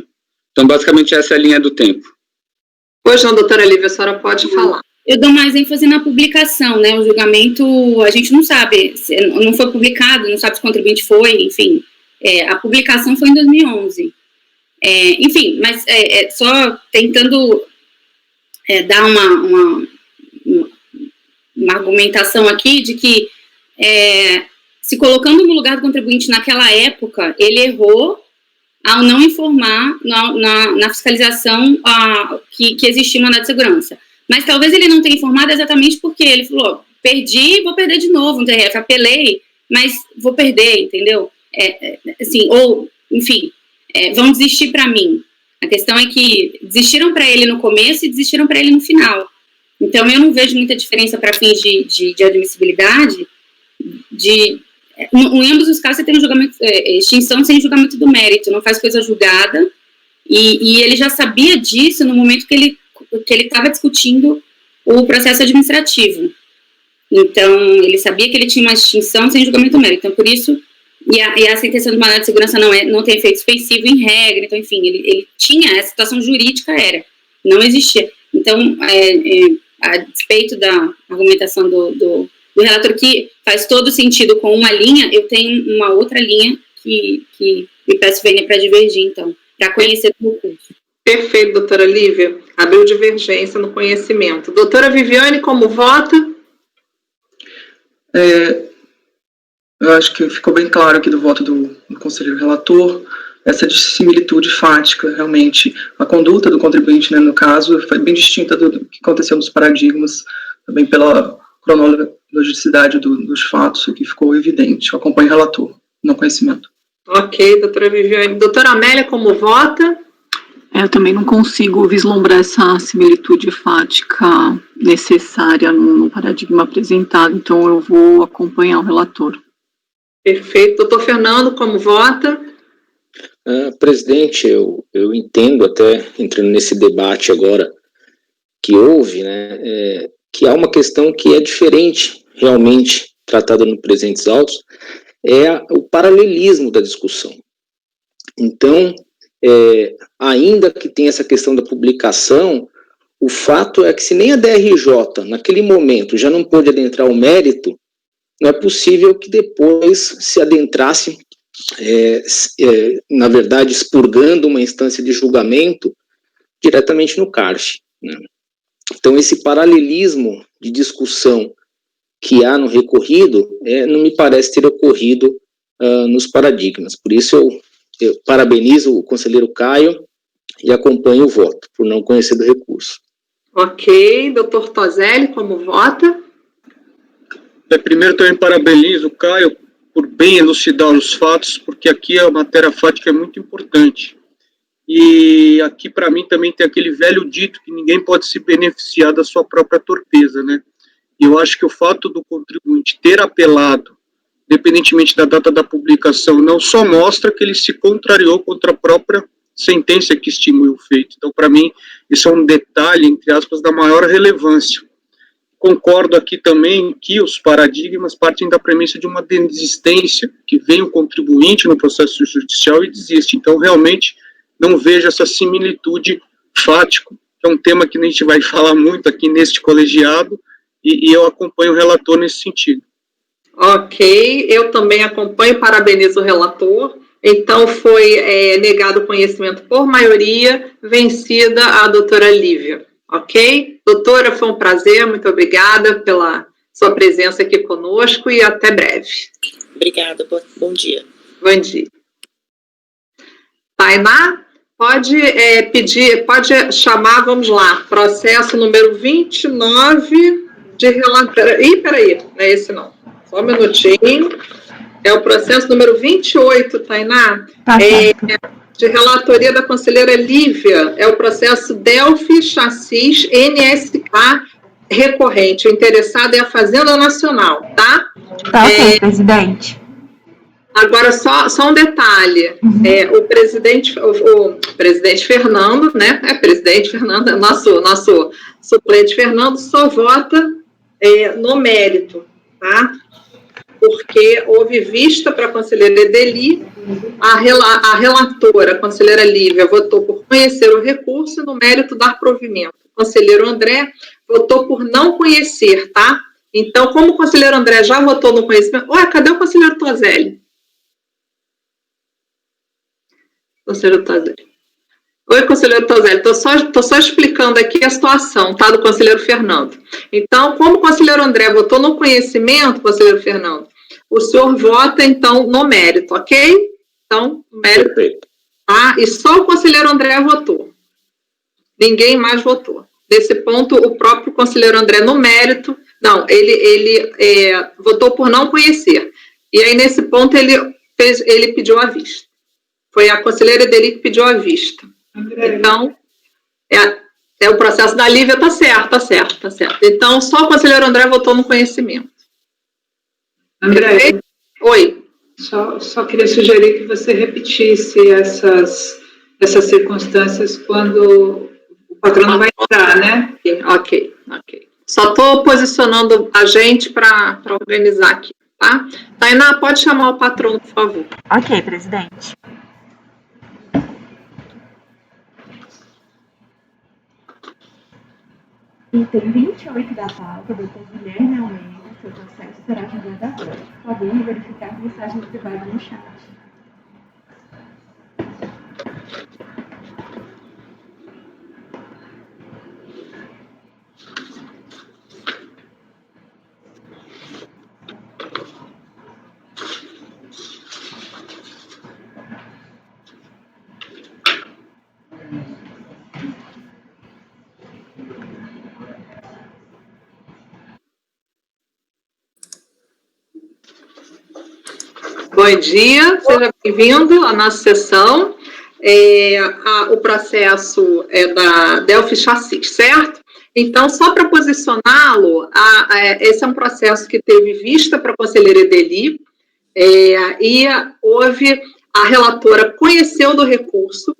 Então, basicamente, essa é a linha do tempo. Pois não, doutora Lívia, a senhora pode falar. Eu dou mais ênfase na publicação, né? O julgamento, a gente não sabe, não foi publicado, não sabe se o contribuinte foi, enfim... a publicação foi em 2011. Enfim, mas só tentando dar uma argumentação aqui de que, se colocando no lugar do contribuinte naquela época, ele errou ao não informar na fiscalização que existia um mandado de segurança. Mas talvez ele não tenha informado exatamente porque ele falou, perdi, vou perder de novo no TRF, apelei, mas vou perder, entendeu? Assim, ou, enfim, vão desistir para mim. A questão é que desistiram para ele no começo e desistiram para ele no final. Então, eu não vejo muita diferença para fins de admissibilidade. Em ambos os casos, você tem um julgamento, extinção sem julgamento do mérito, não faz coisa julgada, e ele já sabia disso no momento que ele estava discutindo o processo administrativo. Então, ele sabia que ele tinha uma extinção sem julgamento do mérito. Então, por isso... E a sentença do mandado de segurança não tem efeito suspensivo em regra, então, enfim, ele tinha, a situação jurídica não existia. Então, a despeito da argumentação do relator, que faz todo sentido com uma linha, eu tenho uma outra linha que me peço vênia para divergir, então, para conhecer o recurso. Perfeito, doutora Lívia. Abriu divergência no conhecimento. Doutora Viviane, como vota? Eu acho que ficou bem claro aqui do voto do conselheiro relator, essa dissimilitude fática, realmente, a conduta do contribuinte, né, no caso, foi bem distinta do que aconteceu nos paradigmas, também pela cronologicidade dos fatos, o que ficou evidente. Eu acompanho o relator, no conhecimento. Ok, doutora Viviane. Doutora Amélia, como vota? Eu também não consigo vislumbrar essa similitude fática necessária no paradigma apresentado, então eu vou acompanhar o relator. Perfeito. Doutor Fernando, como vota? Presidente, eu entendo, até entrando nesse debate agora que houve, né, que há uma questão que é diferente, realmente, tratada no presentes autos, é o paralelismo da discussão. Então, ainda que tenha essa questão da publicação, o fato é que se nem a DRJ, naquele momento, já não pôde adentrar o mérito, não é possível que depois se adentrasse, na verdade, expurgando uma instância de julgamento diretamente no CARF, né? Então, esse paralelismo de discussão que há no recorrido, não me parece ter ocorrido nos paradigmas. Por isso, eu parabenizo o conselheiro Caio e acompanho o voto, por não conhecer do recurso. Ok. Doutor Toselli, como vota? Primeiro, também parabenizo o Caio por bem elucidar os fatos, porque aqui a matéria fática é muito importante. e aqui, para mim, também tem aquele velho dito que ninguém pode se beneficiar da sua própria torpeza, né? E eu acho que o fato do contribuinte ter apelado, independentemente da data da publicação, não só mostra que ele se contrariou contra a própria sentença que extinguiu o feito. Então, para mim, isso é um detalhe, entre aspas, da maior relevância. Concordo aqui também que os paradigmas partem da premissa de uma desistência, que vem o contribuinte no processo judicial e desiste. Então, realmente, não vejo essa similitude fática, que é um tema que a gente vai falar muito aqui neste colegiado, e eu acompanho o relator nesse sentido. Ok, eu também acompanho, parabenizo o relator. Então, foi negado o conhecimento por maioria, vencida a doutora Lívia. Ok? Doutora, foi um prazer, muito obrigada pela sua presença aqui conosco e até breve. Obrigada, bom dia. Bom dia. Tainá, pode pode chamar, vamos lá, processo número 29 de relatório. Ih, peraí, não é esse não. Só um minutinho. É o processo número 28, Tainá. Tá De relatoria da conselheira Lívia. É o processo Delphi Chassis NSK recorrente. O interessado é a Fazenda Nacional, tá? Tá ok, presidente. Agora, só um detalhe. O presidente Fernando, né? Presidente Fernando, nosso suplente Fernando, só vota no mérito, tá? Porque houve vista para a conselheira Edeli, a relatora, a conselheira Lívia, votou por conhecer o recurso e no mérito dar provimento. O conselheiro André votou por não conhecer, tá? Então, como o conselheiro André já votou no conhecimento... Ué, cadê o conselheiro Tozelli? Conselheiro Tozelli. Oi, conselheiro Tozelli, estou só explicando aqui a situação, tá, do conselheiro Fernando. Então, como o conselheiro André votou no conhecimento, conselheiro Fernando, o senhor vota, então, no mérito, ok? Então, mérito, tá? E só o conselheiro André votou. Ninguém mais votou. Nesse ponto, o próprio conselheiro André, no mérito, não, ele votou por não conhecer. E aí, nesse ponto, ele pediu a vista. Foi a conselheira dele que pediu a vista. Então, o processo da Lívia tá certo. Então, só o conselheiro André votou no conhecimento. André, oi. Só queria sugerir que você repetisse essas circunstâncias quando o patrono vai entrar, né? Ok. Só estou posicionando a gente para organizar aqui, tá? Tainá, pode chamar o patrono, por favor. Ok, presidente. Item 28 da pauta, doutor Guilherme Almeida, seu processo será julgado agora. Por favor, verificar a mensagem privada no chat. Bom dia, seja bem-vindo à nossa sessão. O processo é da Delphi Chassis, certo? Então, só para posicioná-lo, esse é um processo que teve vista para a conselheira Edeli, e houve, a relatora conheceu do recurso,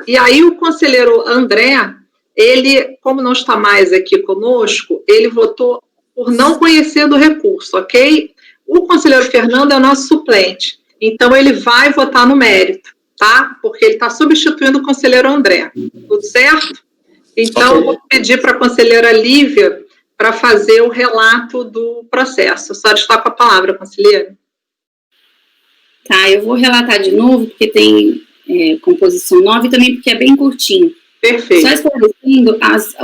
e aí o conselheiro André, ele, como não está mais aqui conosco, ele votou por não conhecer do recurso, ok? O conselheiro Fernando é o nosso suplente, então ele vai votar no mérito, tá? Porque ele está substituindo o conselheiro André, tudo certo? Então, eu vou pedir para a conselheira Lívia para fazer o relato do processo. A senhora está com a palavra, conselheira. Tá, eu vou relatar de novo, porque tem composição nova e também porque é bem curtinho. Perfeito. Só esclarecendo,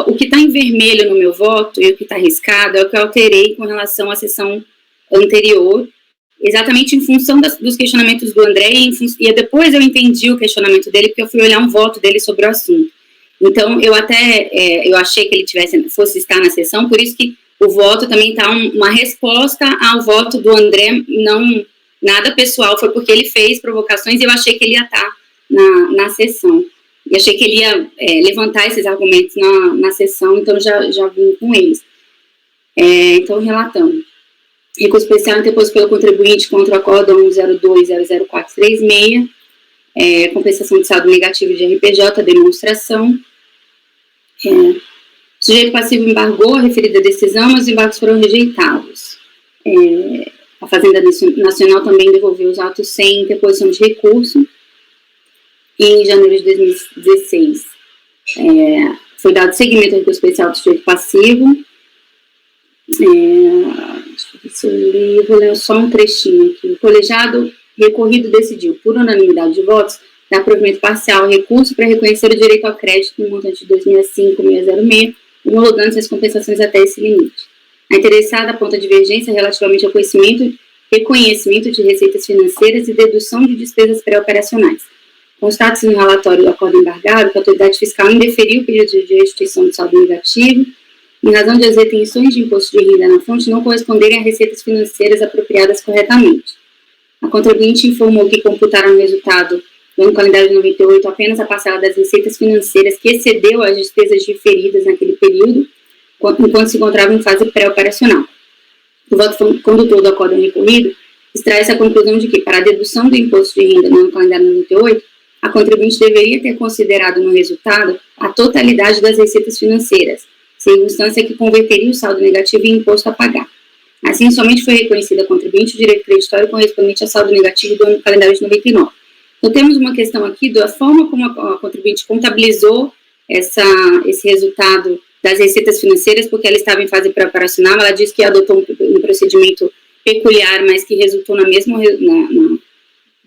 o que está em vermelho no meu voto e o que está riscado é o que eu alterei com relação à sessão anterior, exatamente em função dos questionamentos do André, e depois eu entendi o questionamento dele, porque eu fui olhar um voto dele sobre o assunto. Então, eu achei que ele fosse estar na sessão, por isso que o voto também está uma resposta ao voto do André, não nada pessoal, foi porque ele fez provocações e eu achei que ele ia estar na sessão. e achei que ele ia levantar esses argumentos na sessão, então já vim com eles. Então, relatando. Recurso especial interposto pelo contribuinte contra o acórdão 02.00436, compensação de saldo negativo de RPJ, demonstração. O sujeito passivo embargou a referida decisão, mas os embargos foram rejeitados. A Fazenda Nacional também devolveu os autos sem interposição de recurso. E em janeiro de 2016, foi dado seguimento ao recurso especial do sujeito passivo. Deixa eu ler, vou ler só um trechinho aqui. O colegiado recorrido decidiu, por unanimidade de votos, dar provimento parcial ao recurso para reconhecer o direito ao crédito no montante de 2.506,06, homologando as compensações até esse limite. A interessada aponta divergência relativamente ao reconhecimento de receitas financeiras e dedução de despesas pré-operacionais. Constata-se no relatório do acordo embargado que a autoridade fiscal indeferiu o pedido de restituição de saldo negativo, em razão de as retenções de imposto de renda na fonte não corresponderem a receitas financeiras apropriadas corretamente. A contribuinte informou que computaram no resultado do ano calendário de 98 apenas a parcela das receitas financeiras que excedeu as despesas diferidas naquele período, enquanto se encontrava em fase pré-operacional. O voto condutor do acordo recorrido extrai essa conclusão de que, para a dedução do imposto de renda no ano calendário de 98, a contribuinte deveria ter considerado no resultado a totalidade das receitas financeiras, circunstância que converteria o saldo negativo em imposto a pagar. Assim, somente foi reconhecido a contribuinte o direito creditório correspondente ao saldo negativo do ano calendário de 99. Então, temos uma questão aqui da forma como a contribuinte contabilizou esse resultado das receitas financeiras, porque ela estava em fase pré-operacional. Ela disse que adotou um procedimento peculiar, mas que resultou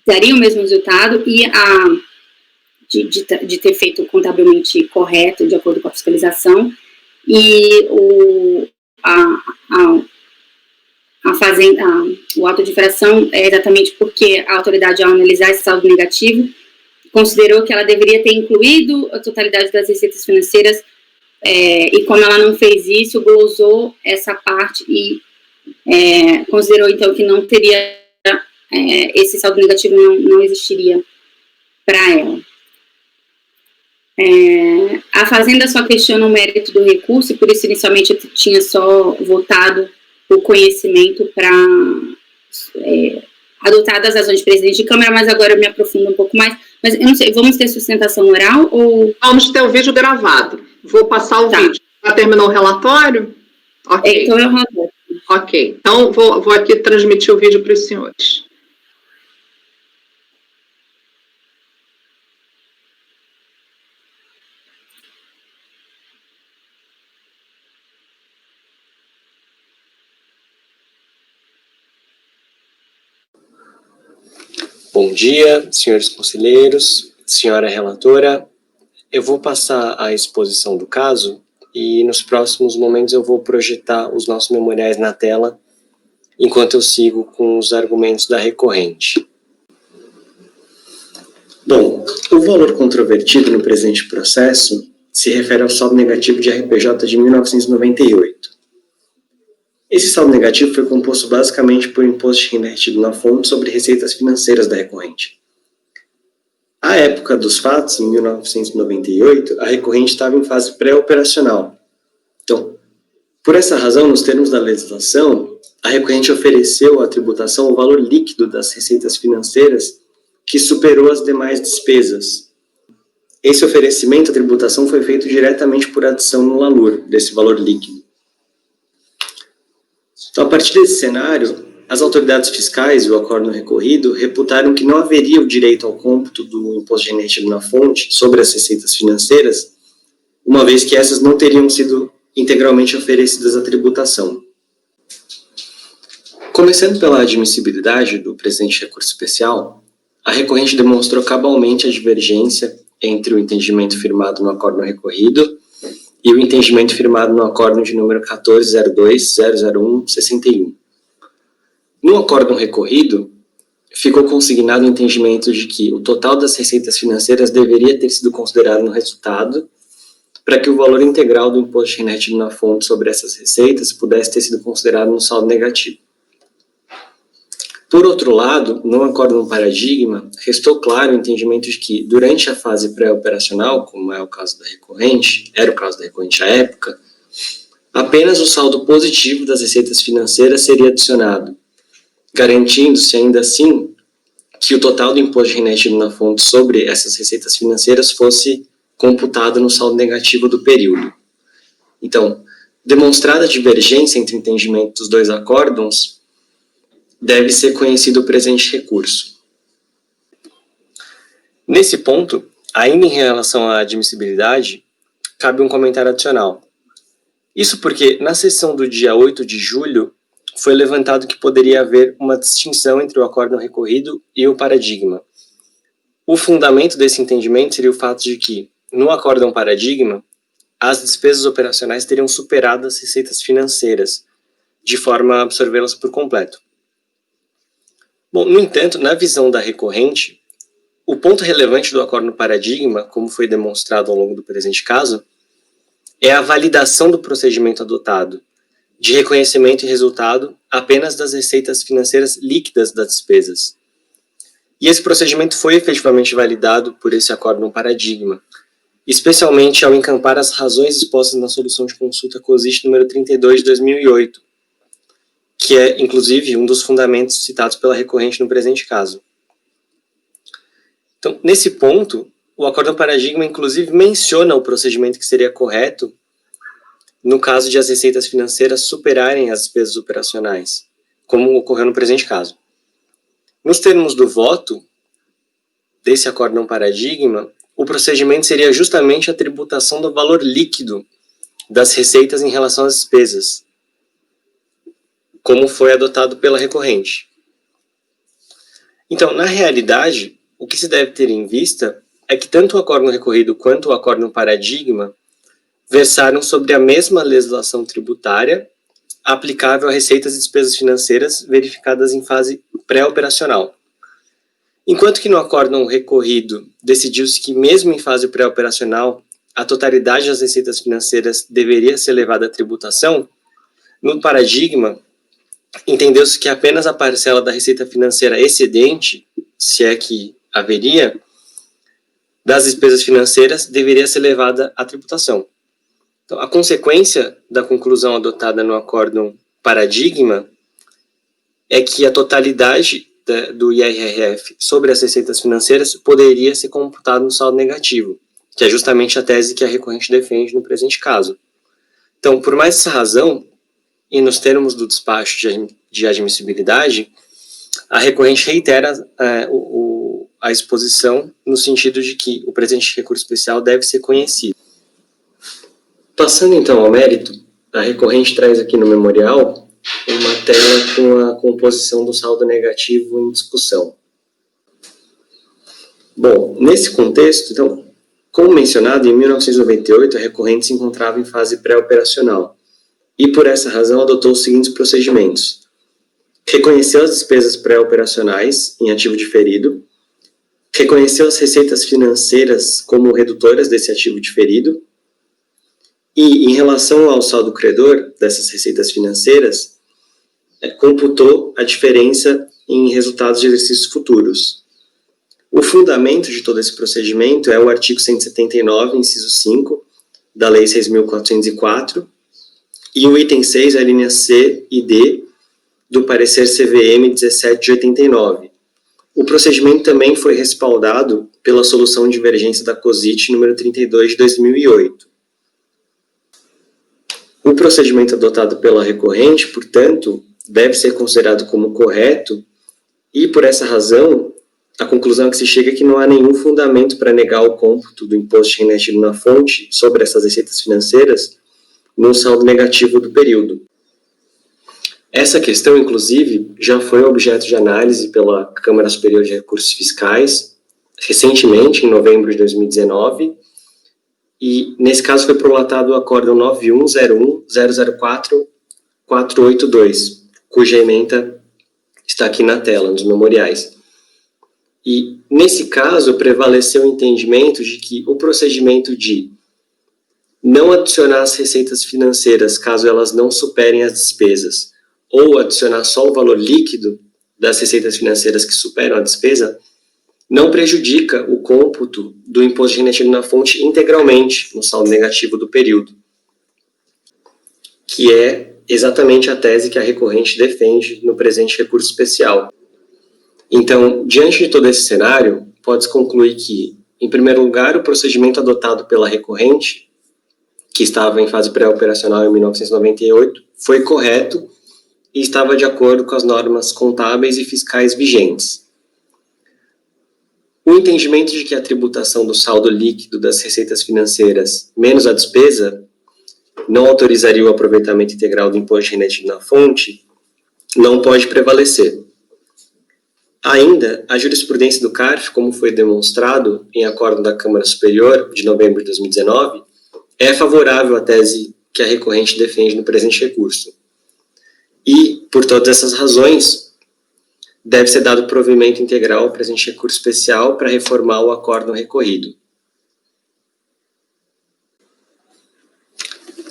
daria o mesmo resultado, e de ter feito contabilmente correto, de acordo com a fiscalização. E o auto de infração é exatamente porque a autoridade, ao analisar esse saldo negativo, considerou que ela deveria ter incluído a totalidade das receitas financeiras, e como ela não fez isso, glosou essa parte e considerou, então, que não teria, esse saldo negativo não existiria para ela. A Fazenda só questiona o mérito do recurso, e por isso inicialmente eu tinha só votado o conhecimento para adotar das razões de presidente de Câmara, mas agora eu me aprofundo um pouco mais. Mas eu não sei, vamos ter sustentação oral ou... Vamos ter o vídeo gravado. Vou passar o vídeo. Já terminou o relatório? Ok. Então é o relatório. Ok. Então vou aqui transmitir o vídeo para os senhores. Bom dia, senhores conselheiros, senhora relatora. Eu vou passar a exposição do caso e nos próximos momentos eu vou projetar os nossos memoriais na tela enquanto eu sigo com os argumentos da recorrente. Bom, o valor controvertido no presente processo se refere ao saldo negativo de RPJ de 1998. Esse saldo negativo foi composto basicamente por imposto de renda retido na fonte sobre receitas financeiras da recorrente. À época dos fatos, em 1998, a recorrente estava em fase pré-operacional. Então, por essa razão, nos termos da legislação, a recorrente ofereceu à tributação o valor líquido das receitas financeiras que superou as demais despesas. Esse oferecimento à tributação foi feito diretamente por adição no LALUR, desse valor líquido. Então, a partir desse cenário, as autoridades fiscais e o acórdão recorrido reputaram que não haveria o direito ao cômputo do imposto de renda retido na fonte sobre as receitas financeiras, uma vez que essas não teriam sido integralmente oferecidas à tributação. Começando pela admissibilidade do presente recurso especial, a recorrente demonstrou cabalmente a divergência entre o entendimento firmado no acórdão recorrido e o entendimento firmado no acórdão de número 14.02.001.61. No acórdão recorrido, ficou consignado o entendimento de que o total das receitas financeiras deveria ter sido considerado no resultado para que o valor integral do imposto de renda retido na fonte sobre essas receitas pudesse ter sido considerado no saldo negativo. Por outro lado, no acórdão paradigma, restou claro o entendimento de que, durante a fase pré-operacional, como é o caso da recorrente, era o caso da recorrente à época, apenas o saldo positivo das receitas financeiras seria adicionado, garantindo-se ainda assim que o total do imposto de renda retido na fonte sobre essas receitas financeiras fosse computado no saldo negativo do período. Então, demonstrada a divergência entre o entendimento dos dois acórdãos, deve ser conhecido o presente recurso. Nesse ponto, ainda em relação à admissibilidade, cabe um comentário adicional. Isso porque, na sessão do dia 8 de julho, foi levantado que poderia haver uma distinção entre o acórdão recorrido e o paradigma. O fundamento desse entendimento seria o fato de que, no acórdão paradigma, as despesas operacionais teriam superado as receitas financeiras, de forma a absorvê-las por completo. Bom, no entanto, na visão da recorrente, o ponto relevante do acórdão paradigma, como foi demonstrado ao longo do presente caso, é a validação do procedimento adotado, de reconhecimento e resultado apenas das receitas financeiras líquidas das despesas. E esse procedimento foi efetivamente validado por esse acórdão paradigma, especialmente ao encampar as razões expostas na solução de consulta COSIT número 32 de 2008, que é, inclusive, um dos fundamentos citados pela recorrente no presente caso. Então, nesse ponto, o acórdão paradigma, inclusive, menciona o procedimento que seria correto no caso de as receitas financeiras superarem as despesas operacionais, como ocorreu no presente caso. Nos termos do voto desse acórdão paradigma, o procedimento seria justamente a tributação do valor líquido das receitas em relação às despesas, como foi adotado pela recorrente. Então, na realidade, o que se deve ter em vista é que tanto o acórdão recorrido quanto o acórdão paradigma versaram sobre a mesma legislação tributária aplicável a receitas e despesas financeiras verificadas em fase pré-operacional. Enquanto que no acórdão recorrido decidiu-se que, mesmo em fase pré-operacional, a totalidade das receitas financeiras deveria ser levada à tributação, no paradigma, entendeu-se que apenas a parcela da receita financeira excedente, se é que haveria, das despesas financeiras deveria ser levada à tributação. Então, a consequência da conclusão adotada no acórdão paradigma é que a totalidade do IRRF sobre as receitas financeiras poderia ser computada no saldo negativo, que é justamente a tese que a recorrente defende no presente caso. Então, por mais essa razão, e nos termos do despacho de admissibilidade, a recorrente reitera a exposição no sentido de que o presente recurso especial deve ser conhecido. Passando então ao mérito, a recorrente traz aqui no memorial uma tela com a composição do saldo negativo em discussão. Bom, nesse contexto, então, como mencionado, em 1998 a recorrente se encontrava em fase pré-operacional e, por essa razão, adotou os seguintes procedimentos. Reconheceu as despesas pré-operacionais em ativo diferido, reconheceu as receitas financeiras como redutoras desse ativo diferido, e, em relação ao saldo credor dessas receitas financeiras, computou a diferença em resultados de exercícios futuros. O fundamento de todo esse procedimento é o artigo 179, inciso 5, da Lei 6.404, e o item 6, a linha C e D, do parecer CVM 17 de 89. O procedimento também foi respaldado pela solução de divergência da COSIT número 32 de 2008. O procedimento adotado pela recorrente, portanto, deve ser considerado como correto e, por essa razão, a conclusão que se chega é que não há nenhum fundamento para negar o cômputo do imposto de renda retido na fonte sobre essas receitas financeiras no saldo negativo do período. Essa questão, inclusive, já foi objeto de análise pela Câmara Superior de Recursos Fiscais, recentemente, em novembro de 2019, e, nesse caso, foi prolatado o acórdão 9101004482, cuja ementa está aqui na tela, nos memoriais. E, nesse caso, prevaleceu o entendimento de que o procedimento de não adicionar as receitas financeiras caso elas não superem as despesas, ou adicionar só o valor líquido, das receitas financeiras que superam a despesa não prejudica o cômputo do imposto retido na fonte integralmente no saldo negativo do período, que é exatamente a tese que a recorrente defende no presente recurso especial. Então, diante de todo esse cenário, pode-se concluir que, em primeiro lugar, o procedimento adotado pela recorrente, que estava em fase pré-operacional em 1998, foi correto e estava de acordo com as normas contábeis e fiscais vigentes. O entendimento de que a tributação do saldo líquido das receitas financeiras menos a despesa não autorizaria o aproveitamento integral do imposto retido na fonte não pode prevalecer. Ainda, a jurisprudência do CARF, como foi demonstrado em acordo da Câmara Superior de novembro de 2019, é favorável à tese que a recorrente defende no presente recurso. E, por todas essas razões, deve ser dado provimento integral ao presente recurso especial para reformar o acórdão recorrido.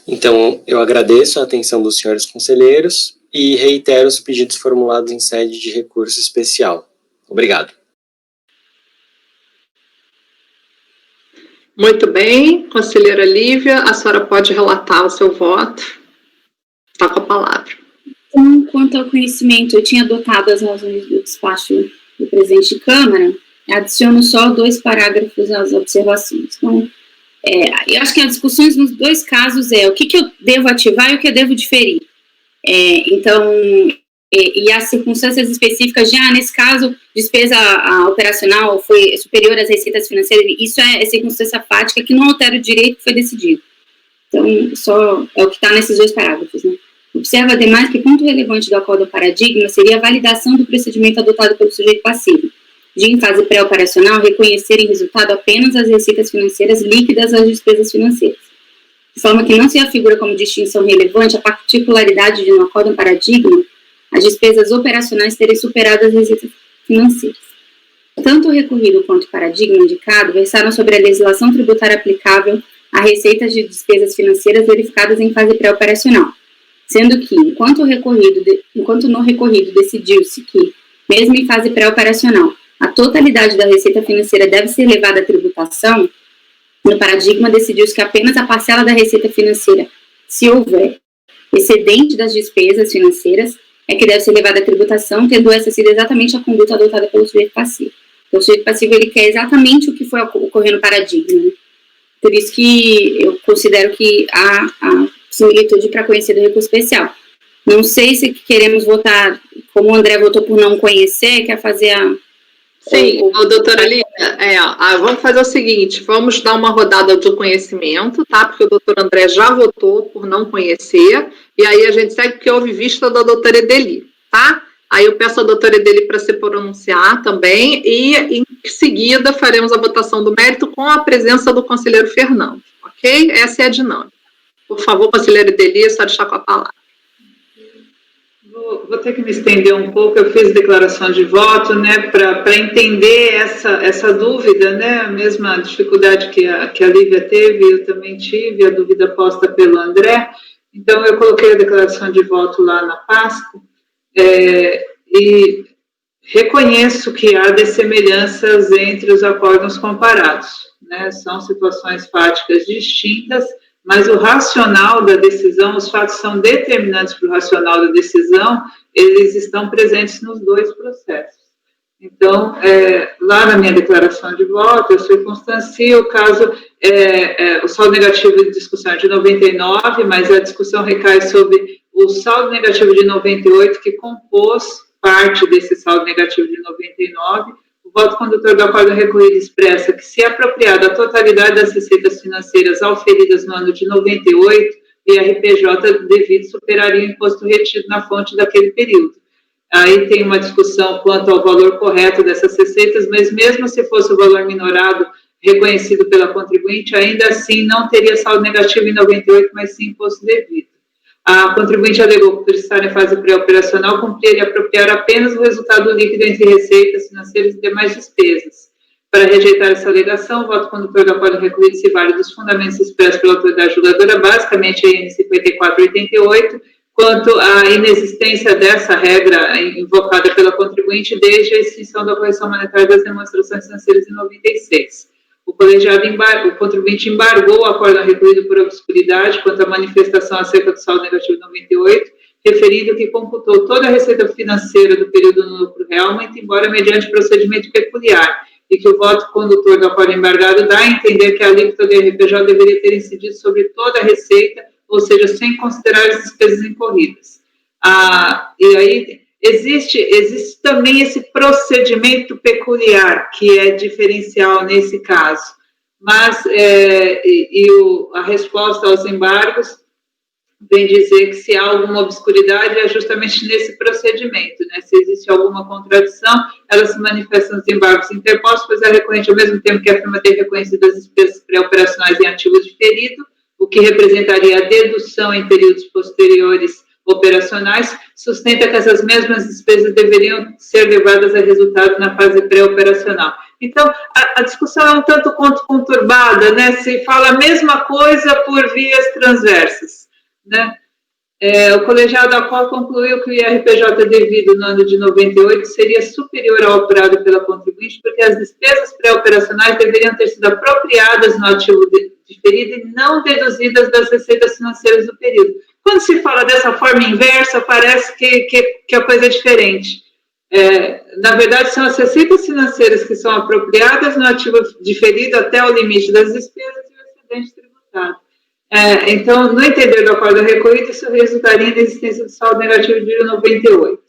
Então, eu agradeço a atenção dos senhores conselheiros e reitero os pedidos formulados em sede de recurso especial. Obrigado. Muito bem, conselheira Lívia, a senhora pode relatar o seu voto. Está com a palavra. Então, quanto ao conhecimento, eu tinha adotado as razões do despacho do presidente de Câmara, adiciono só 2 parágrafos às observações. Então, eu acho que as discussões nos 2 casos é o que eu devo ativar e o que eu devo diferir. Então, e as circunstâncias específicas de, nesse caso, despesa operacional foi superior às receitas financeiras, isso é circunstância fática que não altera o direito que foi decidido. Então, só é o que está nesses 2 parágrafos, né? Observa, ademais, que ponto relevante do acordo paradigma seria a validação do procedimento adotado pelo sujeito passivo, de, em fase pré-operacional, reconhecer em resultado apenas as receitas financeiras líquidas às despesas financeiras, de forma que não se afigura como distinção relevante a particularidade de, no acordo paradigma, as despesas operacionais terem superado as receitas financeiras. Tanto o recorrido quanto o paradigma indicado versaram sobre a legislação tributária aplicável a receitas de despesas financeiras verificadas em fase pré-operacional, sendo que, enquanto no recorrido decidiu-se que, mesmo em fase pré-operacional, a totalidade da receita financeira deve ser levada à tributação, no paradigma decidiu-se que apenas a parcela da receita financeira, se houver excedente das despesas financeiras, é que deve ser levada à tributação, tendo essa sido exatamente a conduta adotada pelo sujeito passivo. Então, o sujeito passivo, ele quer exatamente o que foi ocorrendo no paradigma, né? Por isso que eu considero que há similitude para conhecer do recurso especial. Não sei se queremos votar, como o André votou por não conhecer, quer fazer a... Sim, doutora Lívia, vamos fazer o seguinte, vamos dar uma rodada do conhecimento, tá? Porque o doutor André já votou por não conhecer, e aí a gente segue porque houve vista da doutora Edeli, tá? Aí eu peço à doutora Edeli para se pronunciar também, e em seguida faremos a votação do mérito com a presença do conselheiro Fernando, ok? Essa é a dinâmica. Por favor, conselheiro Edeli, só deixar com a palavra. Vou ter que me estender um pouco, eu fiz declaração de voto, né, para entender essa dúvida, né, a mesma dificuldade que a Lívia teve, eu também tive, a dúvida posta pelo André, então eu coloquei a declaração de voto lá na Páscoa, e reconheço que há dessemelhanças entre os acórdãos comparados, né, são situações fáticas distintas, mas o racional da decisão, os fatos são determinantes para o racional da decisão, eles estão presentes nos 2 processos. Então, lá na minha declaração de voto, eu circunstancio o caso, o saldo negativo de discussão é de 99, mas a discussão recai sobre o saldo negativo de 98, que compôs parte desse saldo negativo de 99, o voto condutor do acordo recorrido expressa que, se apropriada a totalidade das receitas financeiras auferidas no ano de 98, o IRPJ devido superaria o imposto retido na fonte daquele período. Aí tem uma discussão quanto ao valor correto dessas receitas, mas mesmo se fosse o valor minorado reconhecido pela contribuinte, ainda assim não teria saldo negativo em 98, mas sim imposto devido. A contribuinte alegou que, por estar em fase pré-operacional, cumprir e apropriar apenas o resultado líquido entre receitas financeiras e demais despesas. Para rejeitar essa alegação, o voto condutor do acordo recolhido se vale dos fundamentos expressos pela autoridade julgadora, basicamente a IN 5488, quanto à inexistência dessa regra invocada pela contribuinte desde a extinção da correção monetária das demonstrações financeiras em 96. O contribuinte embargou o acórdão recolhido por obscuridade quanto à manifestação acerca do saldo negativo de 98, referindo que computou toda a receita financeira do período no lucro real, muito embora mediante procedimento peculiar, e que o voto condutor do acórdão embargado dá a entender que a alíquota do RPJ deveria ter incidido sobre toda a receita, ou seja, sem considerar as despesas incorridas. E aí existe também esse procedimento peculiar, que é diferencial nesse caso, mas a resposta aos embargos vem dizer que se há alguma obscuridade é justamente nesse procedimento, né? Se existe alguma contradição, ela se manifesta nos embargos interpostos, pois é recorrente ao mesmo tempo que afirma ter reconhecido as despesas pré-operacionais em ativos diferidos, o que representaria a dedução em períodos posteriores operacionais, sustenta que essas mesmas despesas deveriam ser levadas a resultado na fase pré-operacional. Então, a discussão é um tanto quanto conturbada, né? Se fala a mesma coisa por vias transversas, né? O colegiado da qual concluiu que o IRPJ devido no ano de 98 seria superior ao apurado pela contribuinte, porque as despesas pré-operacionais deveriam ter sido apropriadas no ativo diferido e não deduzidas das receitas financeiras do período. Quando se fala dessa forma inversa, parece que a coisa é diferente. Na verdade, são as receitas financeiras que são apropriadas no ativo diferido até o limite das despesas e o excedente tributado. Então, no entender do acordo recorrido, isso resultaria na existência do saldo negativo de 98.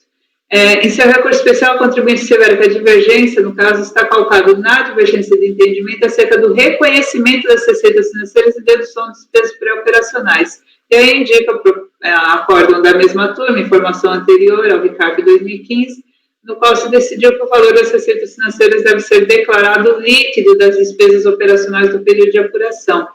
Em seu recurso especial, o contribuinte assevera que a divergência, no caso, está calcada na divergência de entendimento acerca do reconhecimento das receitas financeiras e dedução de despesas pré-operacionais. E aí indica acórdão da mesma turma, informação anterior ao RICARF 2015, no qual se decidiu que o valor das receitas financeiras deve ser declarado líquido das despesas operacionais do período de apuração.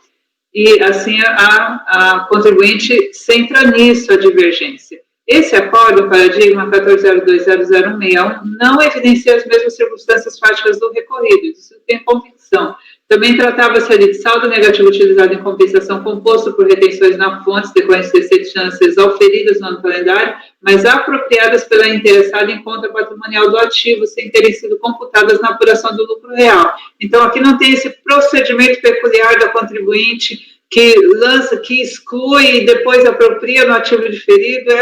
E, assim, a contribuinte centra nisso a divergência. Esse acórdão, paradigma 14020061, não evidencia as mesmas circunstâncias fáticas do recorrido, isso tem convicção. Também tratava-se ali de saldo negativo utilizado em compensação composto por retenções na fonte decorrentes de receitas financeiras auferidas no ano calendário, mas apropriadas pela interessada em conta patrimonial do ativo, sem terem sido computadas na apuração do lucro real. Então, aqui não tem esse procedimento peculiar da contribuinte que lança, que exclui e depois apropria no ativo diferido.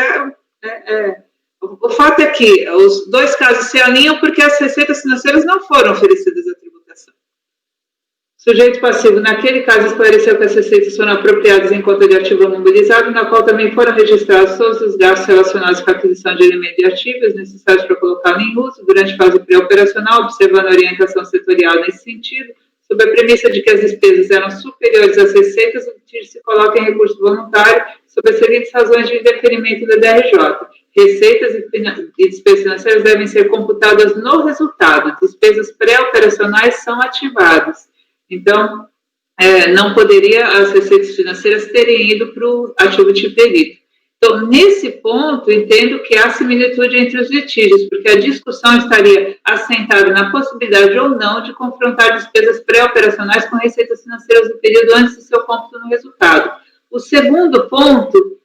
O fato é que os dois casos se alinham porque as receitas financeiras não foram oferecidas à tributação. O sujeito passivo, naquele caso, esclareceu que as receitas foram apropriadas em conta de ativo mobilizado, na qual também foram registrados todos os gastos relacionados com a aquisição de elementos e ativos necessários para colocá-lo em uso durante a fase pré-operacional, observando a orientação setorial nesse sentido, sob a premissa de que as despesas eram superiores às receitas, o que se coloca em recurso voluntário, sob as seguintes razões de indeferimento da DRJ. Receitas e despesas financeiras devem ser computadas no resultado, despesas pré-operacionais são ativadas. Então, não poderia as receitas financeiras terem ido para o ativo diferido. Então, nesse ponto, entendo que há similitude entre os litígios, porque a discussão estaria assentada na possibilidade ou não de confrontar despesas pré-operacionais com receitas financeiras do período antes do seu cômputo no resultado. O segundo ponto,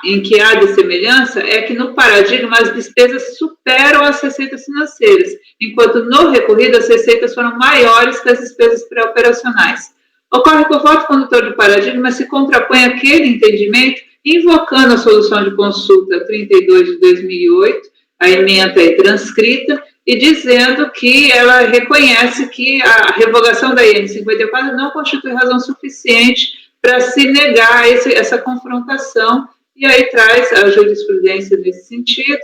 em que há de semelhança, é que no paradigma as despesas superam as receitas financeiras, enquanto no recorrido as receitas foram maiores que as despesas pré-operacionais. Ocorre que o voto condutor do paradigma se contrapõe àquele entendimento, invocando a solução de consulta 32 de 2008, a ementa é transcrita, e dizendo que ela reconhece que a revogação da IN 54 não constitui razão suficiente para se negar essa confrontação, e aí traz a jurisprudência nesse sentido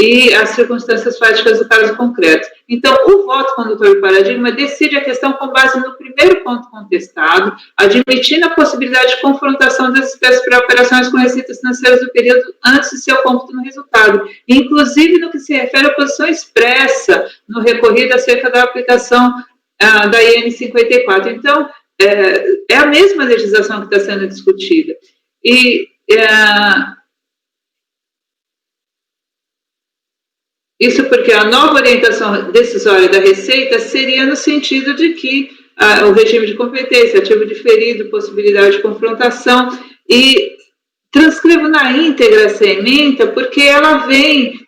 e as circunstâncias fáticas do caso concreto. Então, o voto condutor do paradigma decide a questão com base no primeiro ponto contestado, admitindo a possibilidade de confrontação das despesas pré-operações com receitas financeiras do período antes de seu cômputo no resultado, inclusive no que se refere à posição expressa no recorrido acerca da aplicação da IN 54. Então, é a mesma legislação que está sendo discutida. Isso porque a nova orientação decisória da Receita seria no sentido de que o regime de competência, ativo diferido, possibilidade de confrontação, E transcrevo na íntegra essa ementa porque ela vem,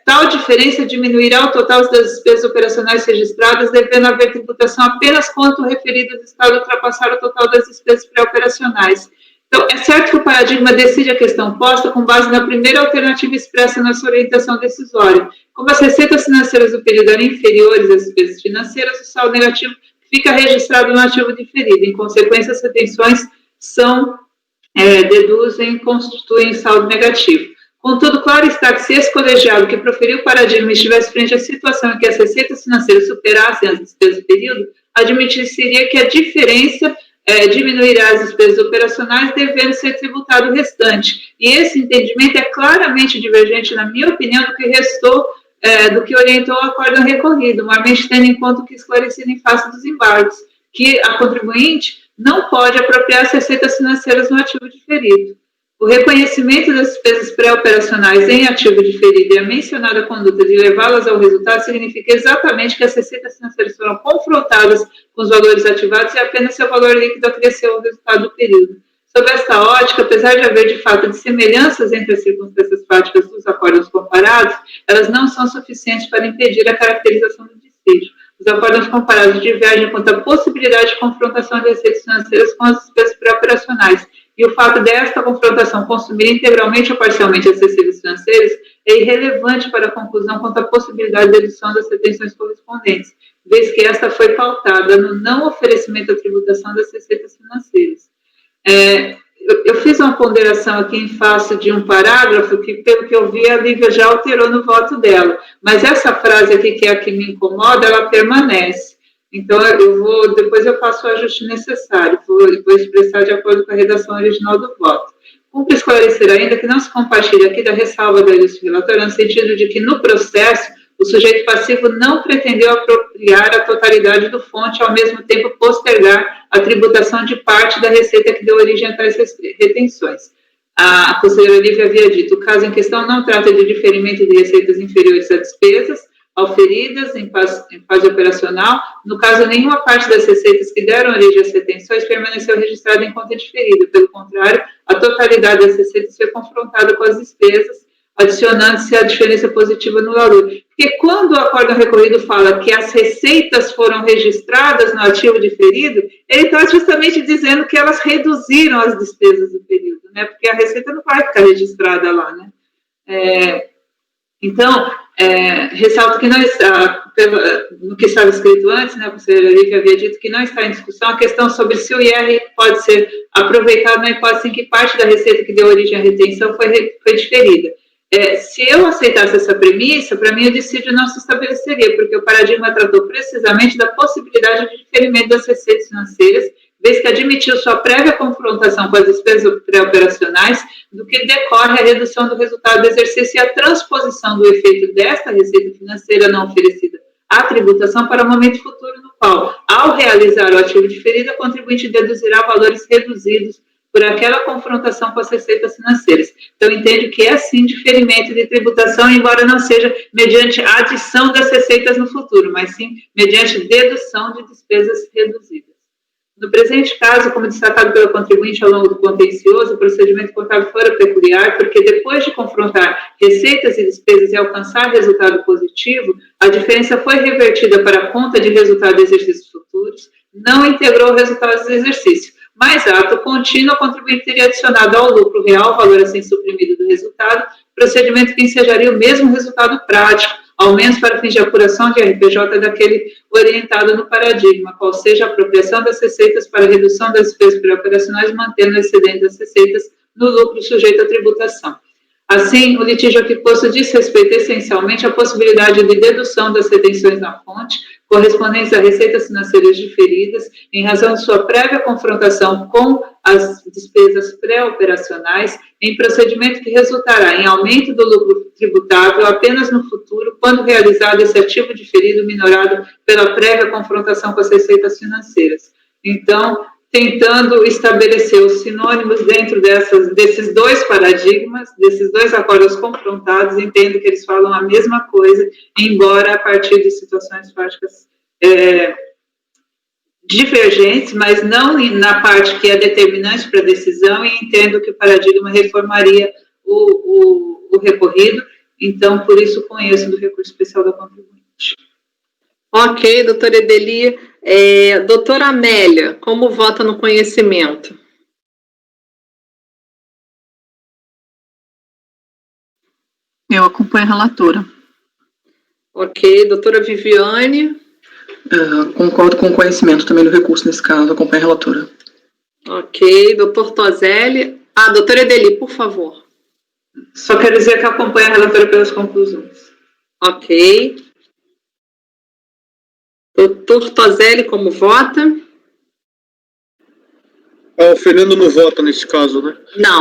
tal diferença diminuirá o total das despesas operacionais registradas, devendo haver tributação apenas quanto o referido estado ultrapassar o total das despesas pré-operacionais. Então, é certo que o paradigma decide a questão posta com base na primeira alternativa expressa na sua orientação decisória. Como as receitas financeiras do período eram inferiores às despesas financeiras, o saldo negativo fica registrado no ativo diferido. Em consequência, as retenções deduzem e constituem saldo negativo. Contudo, claro está que se esse colegiado que proferiu o paradigma estivesse frente à situação em que as receitas financeiras superassem as despesas do período, admitiria que a diferença diminuirá as despesas operacionais, devendo ser tributado o restante. E esse entendimento é claramente divergente, na minha opinião, do que restou, do que orientou o acórdão recorrido, maiormente tendo em conta o que esclarecido em face dos embargos, que a contribuinte não pode apropriar as receitas financeiras no ativo diferido. O reconhecimento das despesas pré-operacionais em ativo diferido e a mencionada conduta de levá-las ao resultado significa exatamente que as receitas financeiras foram confrontadas com os valores ativados e apenas seu valor líquido acresceu ao resultado do período. Sob esta ótica, apesar de haver de fato semelhanças entre as circunstâncias práticas dos acórdãos comparados, elas não são suficientes para impedir a caracterização do despejo. Os acórdãos comparados divergem quanto à possibilidade de confrontação de receitas financeiras com as despesas pré-operacionais, e o fato desta confrontação consumir integralmente ou parcialmente as receitas financeiras é irrelevante para a conclusão quanto à possibilidade de dedução das retenções correspondentes, vez que esta foi pautada no não oferecimento à tributação das receitas financeiras. Eu fiz uma ponderação aqui em face de um parágrafo que, pelo que eu vi, a Lívia já alterou no voto dela, mas essa frase aqui, que é a que me incomoda, ela permanece. Então, depois eu faço o ajuste necessário, vou expressar de acordo com a redação original do voto. Cumpre esclarecer ainda que não se compartilha aqui da ressalva da ilustre relatora, no sentido de que, no processo, o sujeito passivo não pretendeu apropriar a totalidade do fonte, ao mesmo tempo postergar a tributação de parte da receita que deu origem a tais retenções. A conselheira Lívia havia dito, o caso em questão não trata de diferimento de receitas inferiores a despesas auferidas em fase operacional. No caso, nenhuma parte das receitas que deram origem às retenções permaneceu registrada em conta diferida. Pelo contrário, a totalidade das receitas foi confrontada com as despesas, adicionando-se a diferença positiva no valor. Porque quando o acórdão recorrido fala que as receitas foram registradas no ativo diferido, ele está justamente dizendo que elas reduziram as despesas do período, né? Porque a receita não vai ficar registrada lá, né? Então, ressalto que não está, no que estava escrito antes, né, a conselheira Lívia havia dito que não está em discussão a questão sobre se o IR pode ser aproveitado na hipótese em que parte da receita que deu origem à retenção foi diferida. Se eu aceitasse essa premissa, para mim o dissídio não se estabeleceria, porque o paradigma tratou precisamente da possibilidade de diferimento das receitas financeiras, vez que admitiu sua prévia confrontação com as despesas pré-operacionais, do que decorre a redução do resultado do exercício e a transposição do efeito desta receita financeira não oferecida à tributação para o momento futuro, no qual, ao realizar o ativo diferido, a contribuinte deduzirá valores reduzidos por aquela confrontação com as receitas financeiras. Então, entendo que é sim diferimento de tributação, embora não seja mediante a adição das receitas no futuro, mas sim mediante dedução de despesas reduzidas. No presente caso, como destacado pelo contribuinte ao longo do contencioso, o procedimento contábil fora peculiar, porque depois de confrontar receitas e despesas e alcançar resultado positivo, a diferença foi revertida para a conta de resultado de exercícios futuros, não integrou o resultado do exercício. Mais ato contínuo, o contribuinte teria adicionado ao lucro real o valor assim suprimido do resultado, procedimento que ensejaria o mesmo resultado prático, ao menos para fins de apuração de RPJ daquele orientado no paradigma, qual seja a apropriação das receitas para redução das despesas pré-operacionais, mantendo o excedente das receitas no lucro sujeito à tributação. Assim, o litígio aqui posto diz respeito essencialmente à possibilidade de dedução das retenções na fonte, correspondentes a receitas financeiras diferidas, em razão de sua prévia confrontação com as despesas pré-operacionais, em procedimento que resultará em aumento do lucro tributável apenas no futuro, quando realizado esse ativo diferido minorado pela prévia confrontação com as receitas financeiras. Então, tentando estabelecer os sinônimos dentro desses dois paradigmas, desses dois acordos confrontados, entendo que eles falam a mesma coisa, embora a partir de situações práticas divergentes, mas não na parte que é determinante para a decisão, e entendo que o paradigma reformaria o recorrido, então, por isso, conheço do recurso especial da contribuinte. Ok, doutora Edeli. Doutora Amélia, como vota no conhecimento? Eu acompanho a relatora. Ok, doutora Viviane. Concordo com o conhecimento também do recurso nesse caso, acompanho a relatora. Ok, doutor Toselli. Doutora Edeli, por favor. Só quero dizer que acompanho a relatora pelas conclusões. Ok. Doutor Toselli, como vota? O Fernando não vota nesse caso, né? Não.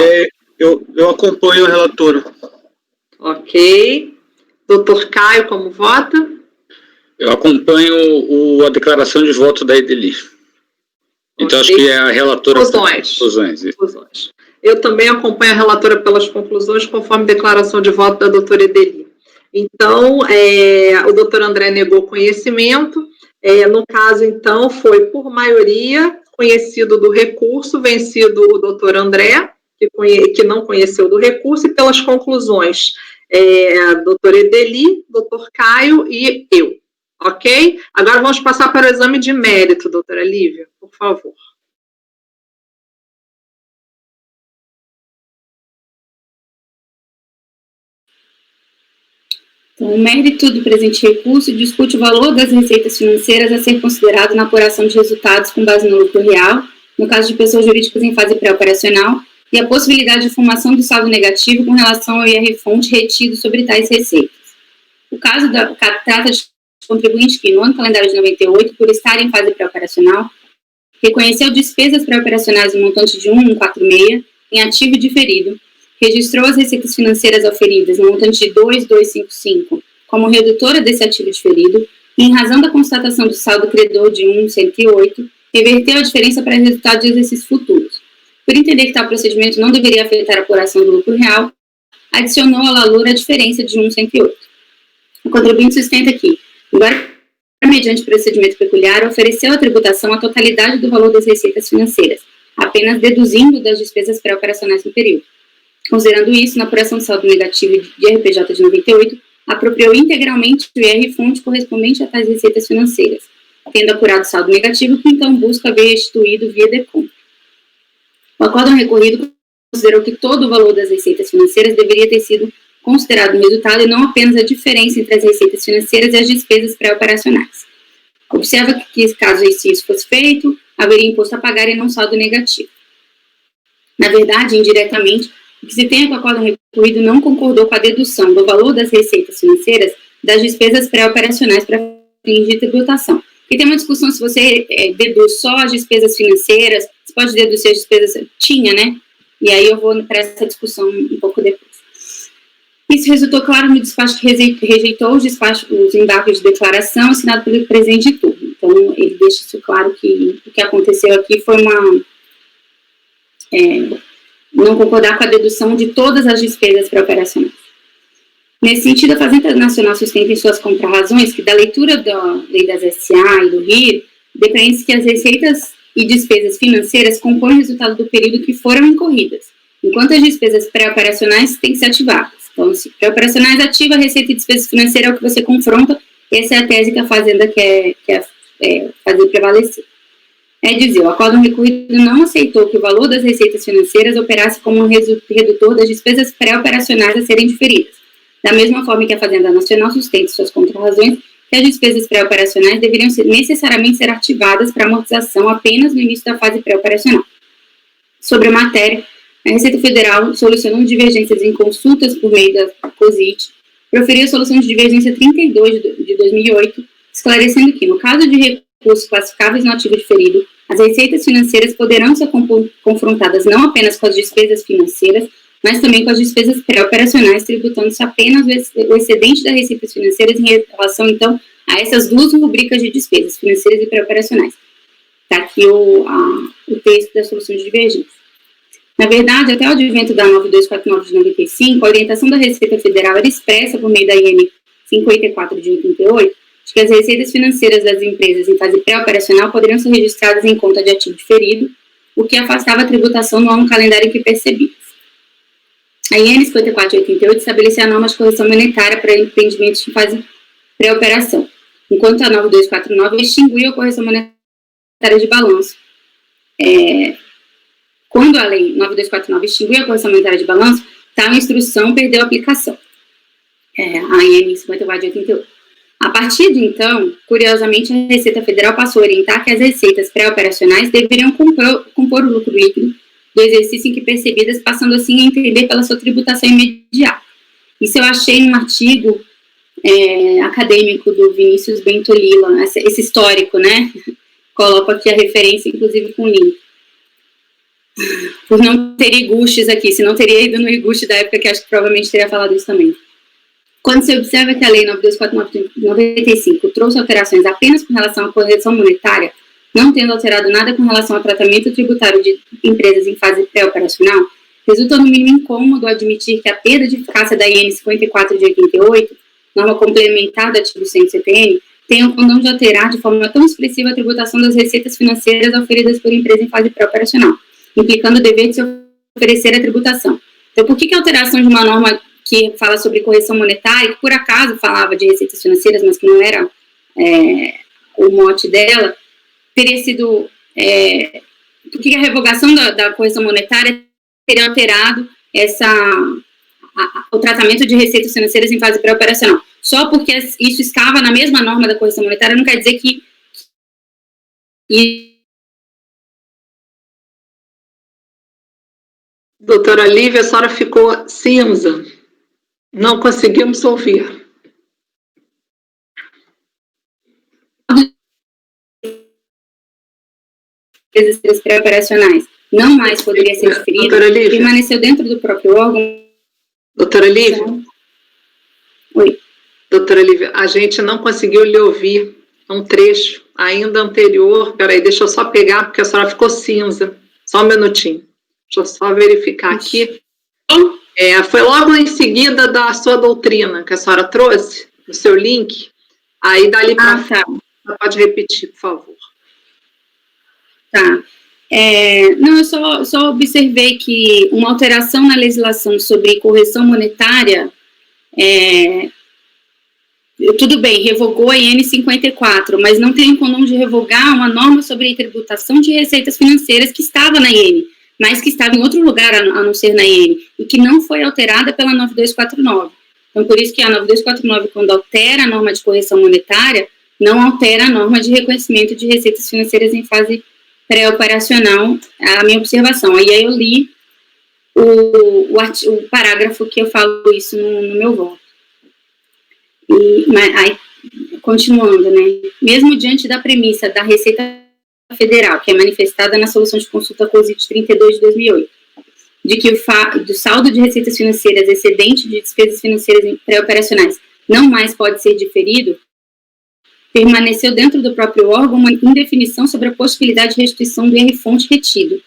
Eu acompanho a relatora. Ok. Doutor Caio, como vota? Eu acompanho a declaração de voto da Edeli. Então, acho que é a relatora... Conclusões. Eu também acompanho a relatora pelas conclusões, conforme declaração de voto da doutora Edeli. Então, o doutor André negou conhecimento. No caso, então, foi por maioria conhecido do recurso, vencido o doutor André, que não conheceu do recurso, e pelas conclusões, doutora Edeli, doutor Caio e eu. Ok? Agora vamos passar para o exame de mérito, doutora Lívia, por favor. Então, o mérito do presente recurso discute o valor das receitas financeiras a ser considerado na apuração de resultados com base no lucro real, no caso de pessoas jurídicas em fase pré-operacional, e a possibilidade de formação do saldo negativo com relação ao IR-fonte retido sobre tais receitas. O caso trata de contribuinte que, no ano calendário de 98, por estar em fase pré-operacional, reconheceu despesas pré-operacionais no montante de 1.146 em ativo diferido, registrou as receitas financeiras auferidas no montante de 2.255 como redutora desse ativo diferido e, em razão da constatação do saldo credor de 1.108, reverteu a diferença para resultado de exercícios futuros. Por entender que tal procedimento não deveria afetar a apuração do lucro real, adicionou à LALUR a diferença de 1.108. O contribuinte sustenta que, embora mediante procedimento peculiar, ofereceu à tributação a totalidade do valor das receitas financeiras, apenas deduzindo das despesas pré-operacionais no período. Considerando isso, na apuração de saldo negativo de RPJ de 98, apropriou integralmente o IR-fonte correspondente a tais receitas financeiras, tendo apurado saldo negativo, que então busca ver restituído via DECOM. O acórdão recorrido considerou que todo o valor das receitas financeiras deveria ter sido considerado no resultado e não apenas a diferença entre as receitas financeiras e as despesas pré-operacionais. Observa que, caso isso fosse feito, haveria imposto a pagar e não saldo negativo. Na verdade, indiretamente, o que se tem é que o acórdão recorrido não concordou com a dedução do valor das receitas financeiras das despesas pré-operacionais para fins de tributação. Porque tem uma discussão se você deduz só as despesas financeiras, você pode deduzir as despesas... Tinha, né? E aí eu vou para essa discussão um pouco depois. Isso resultou claro no despacho que rejeitou os embargos de declaração assinado pelo presidente de turno. Então, ele deixa isso claro que o que aconteceu aqui foi não concordar com a dedução de todas as despesas pré-operacionais. Nesse sentido, a Fazenda Nacional sustenta em suas contrarrazões que, da leitura da Lei das SA e do RIR, depreende-se que as receitas e despesas financeiras compõem o resultado do período que foram incorridas, enquanto as despesas pré-operacionais têm que ser ativadas. Então, se pré-operacionais ativa, a receita e despesa financeira é o que você confronta, essa é a tese que a Fazenda quer fazer prevalecer. É dizer, o acórdão recorrido não aceitou que o valor das receitas financeiras operasse como um redutor das despesas pré-operacionais a serem diferidas, da mesma forma que a Fazenda Nacional sustenta suas contrarrazões que as despesas pré-operacionais deveriam necessariamente ser ativadas para amortização apenas no início da fase pré-operacional. Sobre a matéria, a Receita Federal solucionou divergências em consultas por meio da COSIT, proferiu a solução de divergência 32 de 2008, esclarecendo que, no caso de recursos classificáveis no ativo diferido, as receitas financeiras poderão ser confrontadas não apenas com as despesas financeiras, mas também com as despesas pré-operacionais, tributando-se apenas o excedente das receitas financeiras em relação, então, a essas duas rubricas de despesas financeiras e pré-operacionais. Está aqui o texto da solução de divergência. Na verdade, até o advento da 9249 de 95, a orientação da Receita Federal era expressa por meio da IN 584 de 88, de que as receitas financeiras das empresas em fase pré-operacional poderiam ser registradas em conta de ativo diferido, o que afastava a tributação no ano calendário que percebidas. A IN 5488 estabelecia a norma de correção monetária para empreendimentos em fase pré-operação, enquanto a 9249 extinguiu a correção monetária de balanço. Quando a lei 9249 extinguiu a correção monetária de balanço, tal instrução perdeu a aplicação. A IN 5488. A partir de então, curiosamente, a Receita Federal passou a orientar que as receitas pré-operacionais deveriam compor o lucro líquido do exercício em que percebidas, passando assim a entender pela sua tributação imediata. Isso eu achei num artigo acadêmico do Vinícius Bentolila, esse histórico, né? Coloco aqui a referência, inclusive com link. Por não ter Igustes aqui, se não teria ido no Iguste da época, que acho que provavelmente teria falado isso também. Quando se observa que a Lei 9249 de 95 trouxe alterações apenas com relação à correção monetária, não tendo alterado nada com relação ao tratamento tributário de empresas em fase pré-operacional, resulta no mínimo incômodo admitir que a perda de eficácia da IN 54 de 88, norma complementar do artigo 100 do CPN, tenha o condão de alterar de forma tão expressiva a tributação das receitas financeiras oferidas por empresa em fase pré-operacional, implicando o dever de se oferecer a tributação. Então, por que a alteração de uma norma que fala sobre correção monetária, que por acaso falava de receitas financeiras, mas que não era o mote dela, teria sido... por que a revogação da correção monetária teria alterado o tratamento de receitas financeiras em fase pré-operacional? Só porque isso estava na mesma norma da correção monetária, não quer dizer que... Doutora Lívia, a senhora ficou cinza. Não conseguimos ouvir. Receitas pré-operacionais não mais poderia ser diferida, permaneceu dentro do próprio órgão. Doutora Lívia? Oi. Doutora Lívia, a gente não conseguiu lhe ouvir um trecho ainda anterior. Peraí, deixa eu só pegar, porque a senhora ficou cinza. Só um minutinho. Deixa eu só verificar aqui. Foi logo em seguida da sua doutrina que a senhora trouxe, o seu link. Aí, dali para frente, pode repetir, por favor. Tá. Não, eu só observei que uma alteração na legislação sobre correção monetária, tudo bem, revogou a IN 54, mas não tem o condão de revogar uma norma sobre tributação de receitas financeiras que estava na IN, mas que estava em outro lugar a não ser na IN, e que não foi alterada pela 9249. Então, por isso que a 9249, quando altera a norma de correção monetária, não altera a norma de reconhecimento de receitas financeiras em fase pré-operacional, a minha observação. Aí eu li o parágrafo que eu falo isso no meu voto. Aí, continuando, né? Mesmo diante da premissa da Receita Federal, que é manifestada na solução de consulta COSIT 32 de 2008, de que do saldo de receitas financeiras excedente de despesas financeiras pré-operacionais não mais pode ser diferido, permaneceu dentro do próprio órgão uma indefinição sobre a possibilidade de restituição do IR-fonte retido.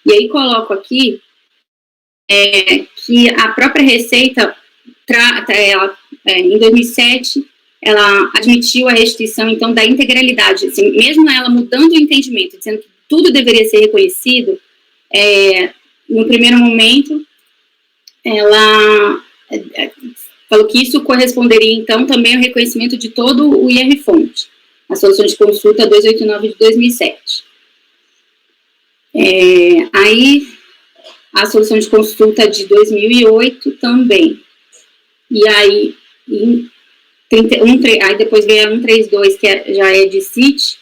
E aí coloco aqui que a própria Receita, em 2007, ela admitiu a restituição, então, da integralidade. Assim, mesmo ela mudando o entendimento, dizendo que tudo deveria ser reconhecido, no primeiro momento, ela falou que isso corresponderia, então, também ao reconhecimento de todo o IR-fonte, a solução de consulta 289 de 2007. Aí, a solução de consulta de 2008 também. E aí, aí depois veio a 132, que já é de CIT,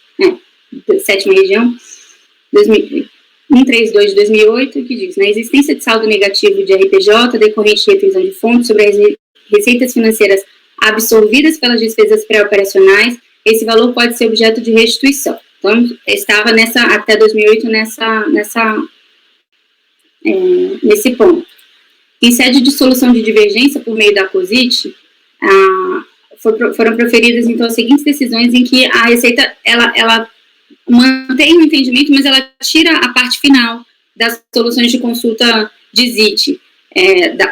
sétima região, 132 de 2008, que diz: na existência de saldo negativo de RPJ, decorrente de retenção de fontes sobre as receitas financeiras absorvidas pelas despesas pré-operacionais, esse valor pode ser objeto de restituição. Então, estava até 2008 nesse ponto. Em sede de solução de divergência por meio da COSIT, foram proferidas, então, as seguintes decisões em que a Receita, ela mantém o entendimento, mas ela tira a parte final das soluções de consulta de ZIT,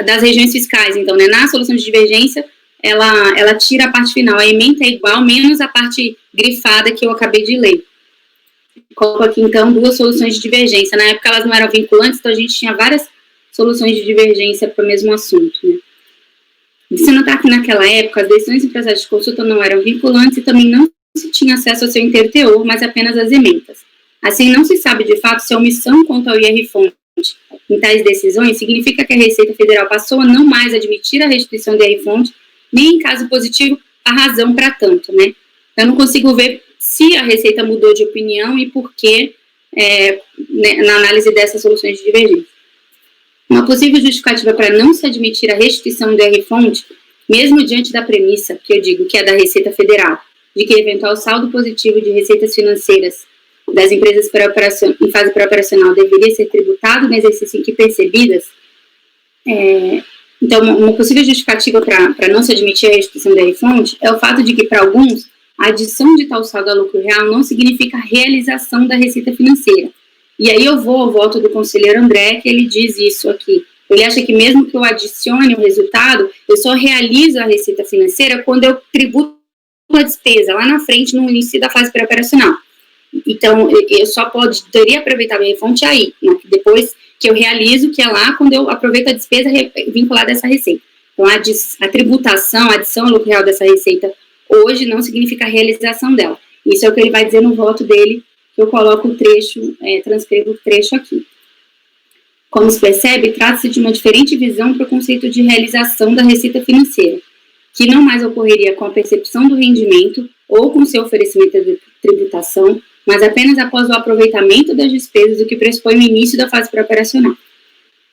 das regiões fiscais. Então, né, na solução de divergência, ela tira a parte final, a ementa é igual, menos a parte grifada que eu acabei de ler. Coloco aqui, então, 2 soluções de divergência. Na época, elas não eram vinculantes, então a gente tinha várias soluções de divergência para o mesmo assunto, né? Se notar que naquela época, as decisões em processo de consulta não eram vinculantes e também não se tinha acesso ao seu inteiro teor, mas apenas às ementas. Assim, não se sabe de fato se a omissão quanto ao IR-fonte em tais decisões significa que a Receita Federal passou a não mais admitir a restituição do IR-fonte, nem em caso positivo, a razão para tanto, né? Eu não consigo ver se a Receita mudou de opinião e por que na análise dessas soluções de divergência. Uma possível justificativa para não se admitir a restituição do IR-fonte, mesmo diante da premissa, que eu digo que é da Receita Federal, de que eventual saldo positivo de receitas financeiras das empresas em fase pré-operacional deveria ser tributado no exercício em que percebidas, então, uma possível justificativa para não se admitir a restituição da IR-fonte é o fato de que, para alguns, a adição de tal saldo a lucro real não significa a realização da receita financeira. E aí eu vou ao voto do conselheiro André, que ele diz isso aqui. Ele acha que mesmo que eu adicione o resultado, eu só realizo a receita financeira quando eu tributo a despesa, lá na frente, no início da fase pré-operacional. Então, eu só poderia aproveitar a IR-fonte aí, né? Depois que eu realizo, que é lá quando eu aproveito a despesa vinculada a essa receita. Então, a tributação, a adição ao lucro real dessa receita hoje não significa a realização dela. Isso é o que ele vai dizer no voto dele, que eu coloco o trecho, transcrevo o trecho aqui. Como se percebe, trata-se de uma diferente visão para o conceito de realização da receita financeira, que não mais ocorreria com a percepção do rendimento ou com seu oferecimento de tributação, mas apenas após o aproveitamento das despesas, o que pressupõe o início da fase pré-operacional.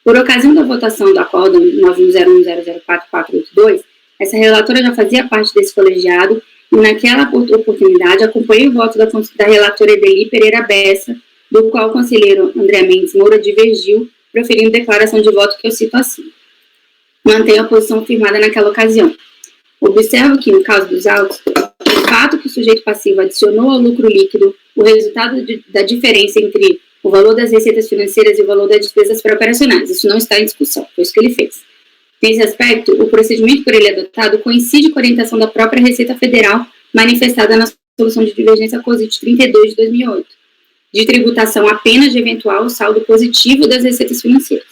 Por ocasião da votação do Acórdão 9101004482, essa relatora já fazia parte desse colegiado e, naquela oportunidade, acompanhei o voto da relatora Edeli Pereira Bessa, do qual o conselheiro André Mendes Moura divergiu, proferindo declaração de voto que eu cito assim. Mantenho a posição firmada naquela ocasião. Observo que, no caso dos autos, o fato que o sujeito passivo adicionou ao lucro líquido o resultado da diferença entre o valor das receitas financeiras e o valor das despesas pré-operacionais. Isso não está em discussão, foi isso que ele fez. Nesse aspecto, o procedimento por ele adotado coincide com a orientação da própria Receita Federal, manifestada na Solução de Divergência COSIT 32 de 2008, de tributação apenas de eventual saldo positivo das receitas financeiras.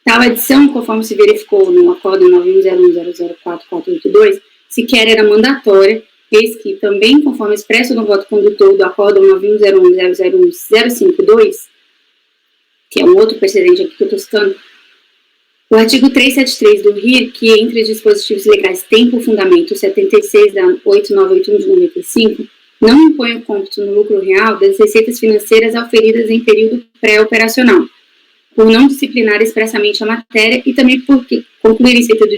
Tal adição, conforme se verificou no Acórdão 9101004482, sequer era mandatória, eis que, também conforme expresso no voto condutor do Acórdão 9101001052, que é um outro precedente aqui que eu estou citando, o artigo 373 do RIR, que entre os dispositivos legais tem por fundamento o 76 da 8981 de 95, não impõe o cômputo no lucro real das receitas financeiras auferidas em período pré-operacional, por não disciplinar expressamente a matéria e também porque concluir em sentido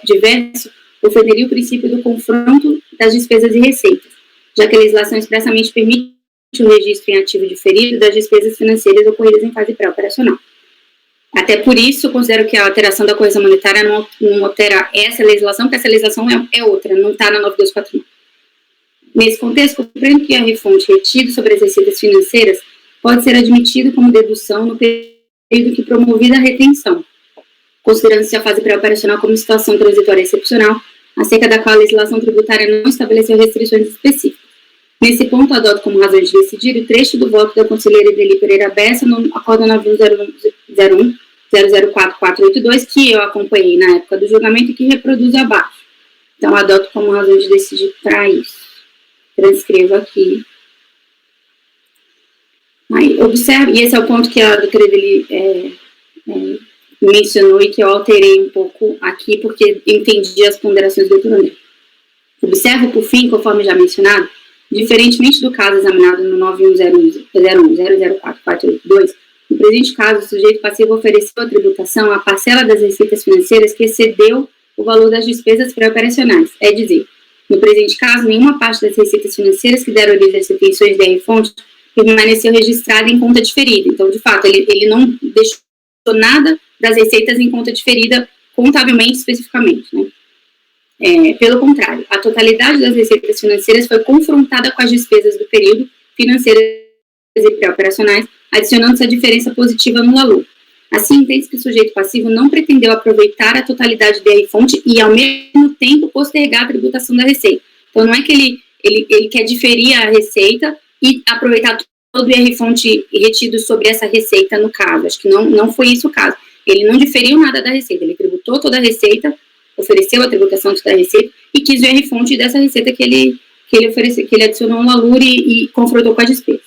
diverso ofenderia o princípio do confronto das despesas e receitas, já que a legislação expressamente permite o registro em ativo diferido das despesas financeiras ocorridas em fase pré-operacional. Até por isso, eu considero que a alteração da correção monetária não altera essa legislação, porque essa legislação é outra, não está na 9249. Nesse contexto, compreendo que a IR-fonte retido sobre as receitas financeiras pode ser admitido como dedução no período que promovida a retenção, considerando-se a fase pré-operacional como situação transitória excepcional, acerca da qual a legislação tributária não estabeleceu restrições específicas. Nesse ponto, adoto como razão de decidir o trecho do voto da conselheira Edeli Pereira Bessa no Acórdão 9101004482, que eu acompanhei na época do julgamento e que reproduzo abaixo. Então, adoto como razão de decidir para isso. Transcrevo aqui. Aí, observe, e esse é o ponto que a doutora Edeli mencionou e que eu alterei um pouco aqui, porque entendi as ponderações do doutor André. Observo, por fim, conforme já mencionado, diferentemente do caso examinado no 9101004482, no presente caso, o sujeito passivo ofereceu a tributação à parcela das receitas financeiras que excedeu o valor das despesas pré-operacionais, é dizer, no presente caso, nenhuma parte das receitas financeiras que deram origem às retenções da IR-fonte permaneceu registrada em conta diferida. Então, de fato, ele não deixou nada das receitas em conta diferida contabilmente especificamente, né? Pelo contrário, a totalidade das receitas financeiras foi confrontada com as despesas do período financeiras e pré-operacionais, adicionando-se a diferença positiva no valor. Assim, entende-se que o sujeito passivo não pretendeu aproveitar a totalidade do IR-fonte e, ao mesmo tempo, postergar a tributação da receita. Então, não é que ele quer diferir a receita e aproveitar todo o IR-fonte retido sobre essa receita, no caso. Acho que não foi isso o caso. Ele não diferiu nada da receita, ele tributou toda a receita, ofereceu a tributação da receita e quis o IR-fonte dessa receita que ele ofereceu, que ele adicionou no LALUR e confrontou com a despesa.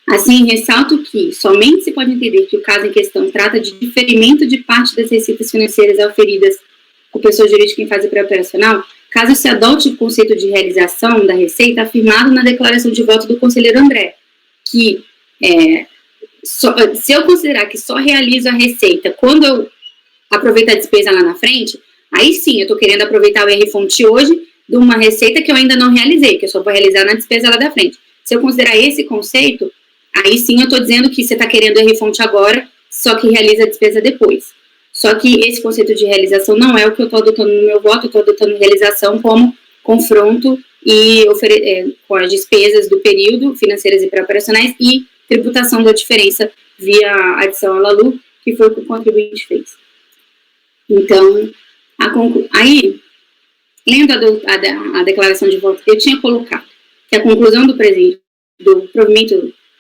Assim, ressalto que somente se pode entender que o caso em questão trata de diferimento de parte das receitas financeiras auferidas por pessoa jurídica em fase pré-operacional, caso se adote o conceito de realização da receita afirmado na declaração de voto do conselheiro André, que se eu considerar que só realizo a receita quando eu aproveito a despesa lá na frente, aí sim eu estou querendo aproveitar o IR-fonte hoje de uma receita que eu ainda não realizei, que eu só vou realizar na despesa lá da frente. Se eu considerar esse conceito, aí sim eu estou dizendo que você está querendo o IR-fonte agora, só que realiza a despesa depois. Só que esse conceito de realização não é o que eu estou adotando no meu voto, eu estou adotando realização como confronto e com as despesas do período, financeiras e pré-operacionais, e tributação da diferença via adição à LALUR, que foi o que o contribuinte fez. Então, aí, lendo a declaração de voto que eu tinha colocado, que a conclusão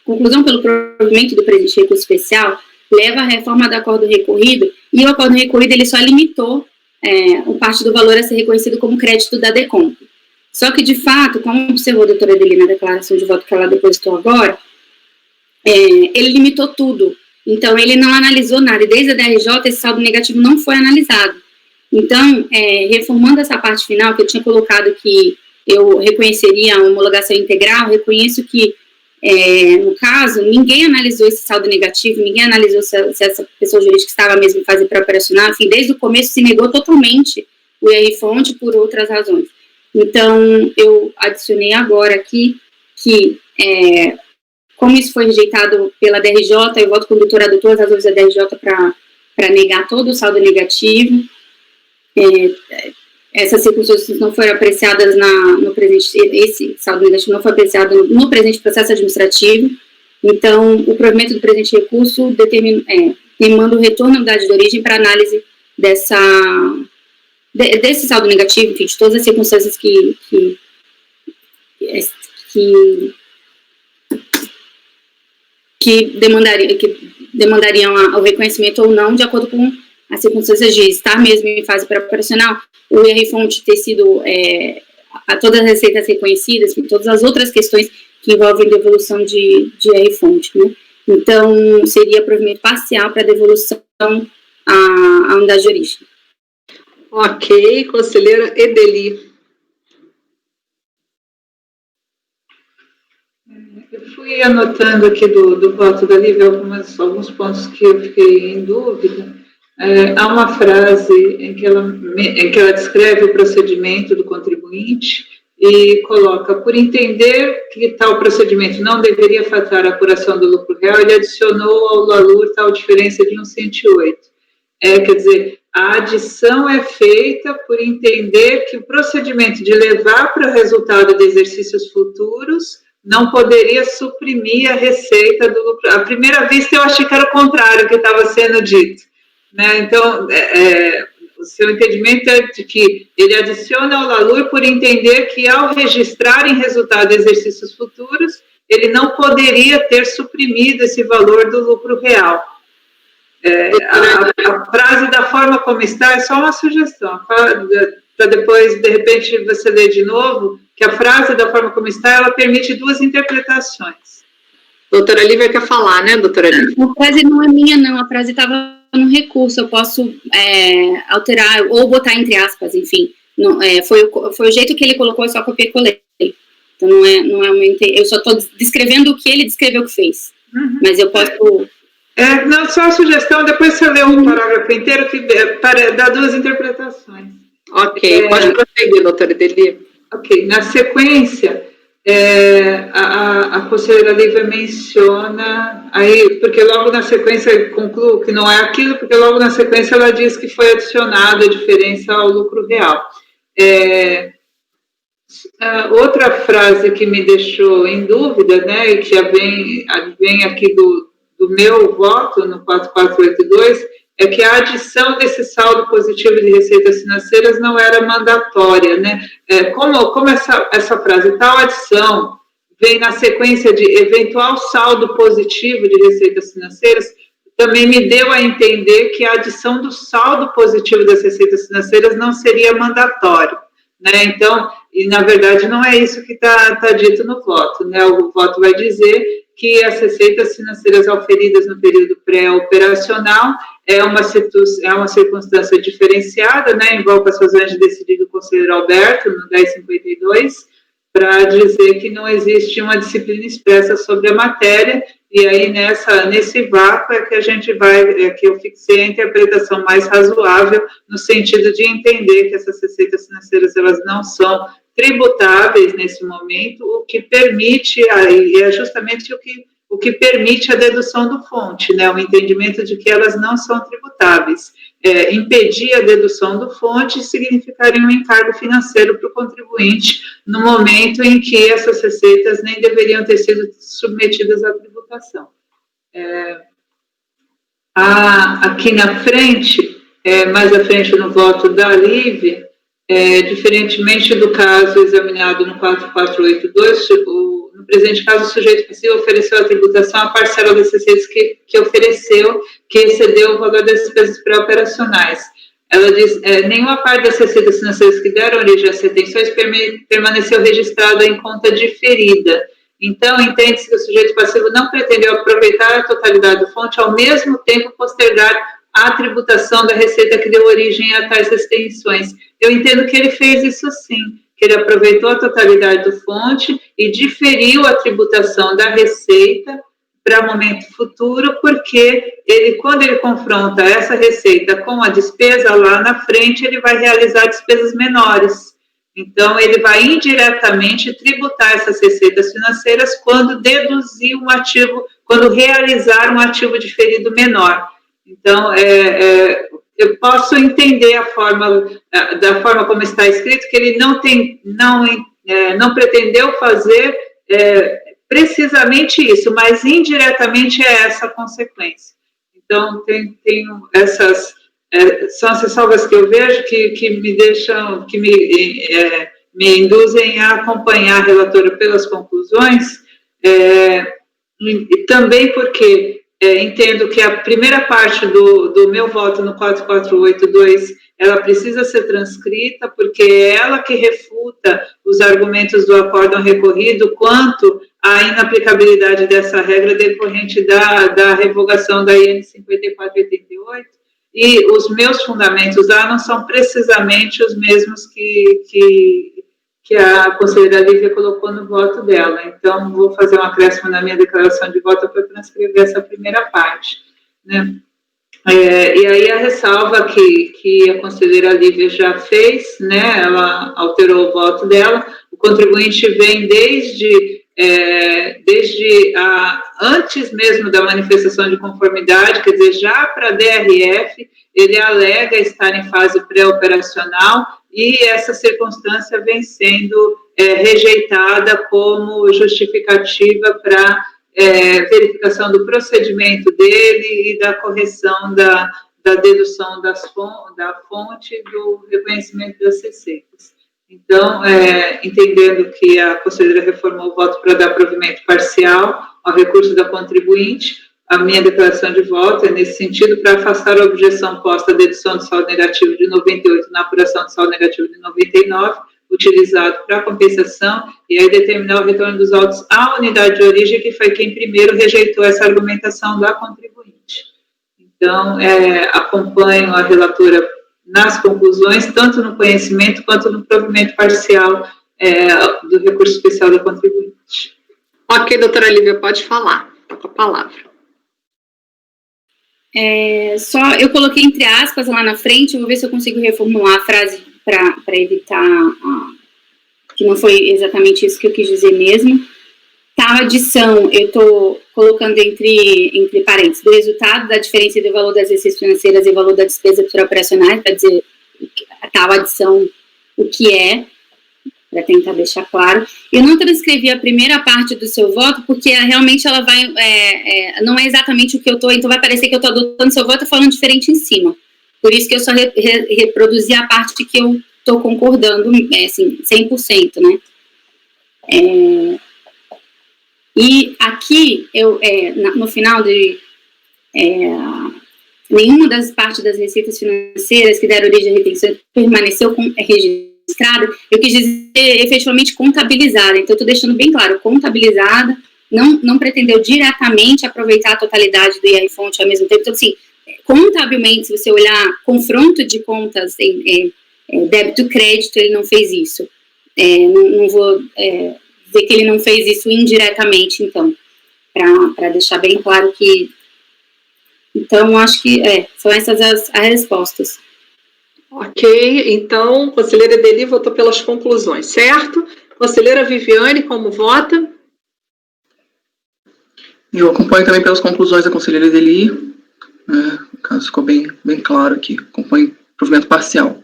conclusão pelo provimento do presente recurso especial leva à reforma do acordo recorrido, e o acordo recorrido ele só limitou o parte do valor a ser reconhecido como crédito da DECOMP. Só que, de fato, como observou a doutora Adelina na declaração de voto que ela depositou agora, ele limitou tudo. Então, ele não analisou nada, e desde a DRJ esse saldo negativo não foi analisado. Então, reformando essa parte final, que eu tinha colocado que eu reconheceria a homologação integral, reconheço que, no caso, ninguém analisou esse saldo negativo, ninguém analisou se essa pessoa jurídica estava mesmo em fase pré-operacional, enfim, desde o começo se negou totalmente o IR-fonte por outras razões. Então, eu adicionei agora aqui que, como isso foi rejeitado pela DRJ, eu voto com o doutor adotou as razões da DRJ para negar todo o saldo negativo. Essas circunstâncias não foram apreciadas no presente, esse saldo negativo não foi apreciado no presente processo administrativo. Então, o provimento do presente recurso demanda o retorno à unidade de origem para análise desse saldo negativo, enfim, de todas as circunstâncias que demandariam o reconhecimento ou não, de acordo com as circunstâncias de estar mesmo em fase pré-operacional, o IR-fonte ter sido a todas as receitas reconhecidas, enfim, todas as outras questões que envolvem devolução de IR-fonte, né? Então, seria provimento parcial para devolução à unidade de origem. Ok, conselheira Edeli. Eu fui anotando aqui do voto da Lívia alguns pontos que eu fiquei em dúvida. Há uma frase em que ela descreve o procedimento do contribuinte e coloca, por entender que tal procedimento não deveria afetar a apuração do lucro real, ele adicionou ao LALUR tal diferença de 108. Quer dizer, a adição é feita por entender que o procedimento de levar para o resultado de exercícios futuros não poderia suprimir a receita do lucro. À primeira vista, eu achei que era o contrário que estava sendo dito, né? Então, o seu entendimento é de que ele adiciona ao LALUR por entender que, ao registrar em resultado de exercícios futuros, ele não poderia ter suprimido esse valor do lucro real. A frase da forma como está é só uma sugestão, para depois, de repente, você ler de novo, que a frase da forma como está, ela permite duas interpretações. Doutora Lívia quer falar, né, doutora Lívia? A frase não é minha, não, a frase estava no recurso, eu posso alterar, ou botar entre aspas, enfim, não, foi o jeito que ele colocou, eu só copiei e colei. Então, não é uma, eu só estou descrevendo o que ele descreveu que fez, mas eu posso... não, só a sugestão, depois você lê um parágrafo inteiro que dá duas interpretações. Ok, pode prosseguir, doutora Edeli. Ok, na sequência, a conselheira Lívia menciona, aí, porque logo na sequência eu concluo que não é aquilo, porque logo na sequência ela diz que foi adicionada a diferença ao lucro real. Outra frase que me deixou em dúvida, né, e que vem aqui do meu voto no 4482 é que a adição desse saldo positivo de receitas financeiras não era mandatória, né? Como essa frase, tal adição, vem na sequência de eventual saldo positivo de receitas financeiras, também me deu a entender que a adição do saldo positivo das receitas financeiras não seria mandatório, né? Então, e na verdade não é isso que está dito no voto, né? O voto vai dizer que as receitas financeiras auferidas no período pré-operacional é uma circunstância diferenciada, né? Envolve as razões de decidir do conselheiro Alberto, no 1052, para dizer que não existe uma disciplina expressa sobre a matéria, e aí nesse vácuo é que a gente que eu fixei a interpretação mais razoável, no sentido de entender que essas receitas financeiras, elas não são tributáveis nesse momento, o que permite, e é justamente o que permite a dedução do fonte, né, o entendimento de que elas não são tributáveis. Impedir a dedução do fonte significaria um encargo financeiro para o contribuinte no momento em que essas receitas nem deveriam ter sido submetidas à tributação. Aqui na frente, mais à frente no voto da Lívia, diferentemente do caso examinado no 4482, no presente caso, o sujeito passivo ofereceu a tributação à parcela das receitas que ofereceu, que excedeu o valor das despesas pré-operacionais. Ela diz, nenhuma parte das receitas financeiras que deram origem às retenções permaneceu registrada em conta diferida. Então, entende-se que o sujeito passivo não pretendeu aproveitar a totalidade do fonte, ao mesmo tempo postergar a tributação da receita que deu origem a tais retenções. Eu entendo que ele fez isso sim, que ele aproveitou a totalidade do fonte e diferiu a tributação da receita para momento futuro, porque quando ele confronta essa receita com a despesa, lá na frente ele vai realizar despesas menores. Então, ele vai indiretamente tributar essas receitas financeiras quando deduzir um ativo, quando realizar um ativo diferido menor. Então, eu posso entender da forma como está escrito, que ele não pretendeu fazer precisamente isso, mas indiretamente é essa a consequência. Então, são as ressalvas que eu vejo que me deixam, que me induzem a acompanhar a relatora pelas conclusões, e também porque entendo que a primeira parte do meu voto no 4482, ela precisa ser transcrita, porque é ela que refuta os argumentos do acórdão recorrido quanto à inaplicabilidade dessa regra decorrente da revogação da IN 5488, e os meus fundamentos lá não são precisamente os mesmos que a conselheira Lívia colocou no voto dela. Então, vou fazer um acréscimo na minha declaração de voto para transcrever essa primeira parte, né? E aí a ressalva que a conselheira Lívia já fez, né, ela alterou o voto dela, o contribuinte vem desde antes mesmo da manifestação de conformidade, quer dizer, já para a DRF, ele alega estar em fase pré-operacional, e essa circunstância vem sendo rejeitada como justificativa para verificação do procedimento dele e da correção da dedução da fonte do reconhecimento das receitas. Então, entendendo que a conselheira reformou o voto para dar provimento parcial ao recurso da contribuinte, a minha declaração de voto é nesse sentido, para afastar a objeção posta à dedução de saldo negativo de 98 na apuração de saldo negativo de 99, utilizado para compensação, e aí determinar o retorno dos autos à unidade de origem, que foi quem primeiro rejeitou essa argumentação da contribuinte. Então, acompanho a relatora nas conclusões, tanto no conhecimento quanto no provimento parcial do recurso especial da contribuinte. Ok, doutora Lívia, pode falar, está com a palavra. Eu coloquei entre aspas lá na frente, vou ver se eu consigo reformular a frase para evitar que não foi exatamente isso que eu quis dizer mesmo. Tal adição, eu estou colocando entre parênteses, do resultado da diferença do valor das receitas financeiras e o valor da despesa operacionais, para dizer a tal adição o que é. tentar deixar claro. Eu não transcrevi a primeira parte do seu voto, porque realmente ela vai, não é exatamente o que eu estou, então vai parecer que eu estou adotando seu voto e falando diferente em cima. Por isso que eu só reproduzi a parte que eu estou concordando, assim, 100%, né? E aqui, no final nenhuma das partes das receitas financeiras que deram origem à retenção permaneceu registrada, eu quis dizer efetivamente contabilizada, então eu estou deixando bem claro, contabilizada, não pretendeu diretamente aproveitar a totalidade do IR-fonte ao mesmo tempo, então assim, contabilmente, se você olhar confronto de contas em débito e crédito, ele não fez isso, não vou dizer que ele não fez isso indiretamente, então, para deixar bem claro que. Então, acho que são essas as respostas. Ok, então, conselheira Edeli votou pelas conclusões, certo? Conselheira Viviane, como vota? Eu acompanho também pelas conclusões da conselheira Edeli, o caso ficou bem claro aqui, acompanho provimento parcial.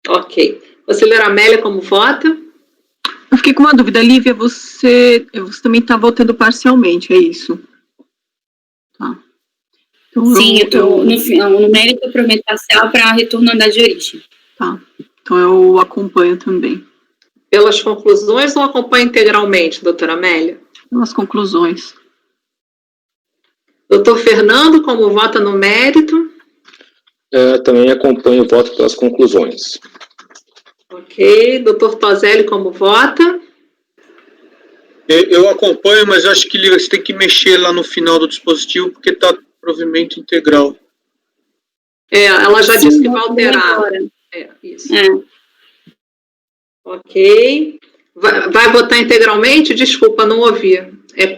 Ok. Conselheira Amélia, como vota? Eu fiquei com uma dúvida, Lívia, você também está votando parcialmente, é isso? Tá. Então, sim, eu estou no mérito provimento parcial para retorno à unidade de origem. Tá, então eu acompanho também. Pelas conclusões ou acompanha integralmente, doutora Amélia? Pelas conclusões. Doutor Fernando, como vota no mérito? Também acompanho o voto pelas conclusões. Ok. Doutor Tozelli, como vota? Eu acompanho, mas acho que você tem que mexer lá no final do dispositivo, porque está provimento integral. Ela já disse que vai alterar. Isso. Ok. Vai votar integralmente? Desculpa, não ouvi.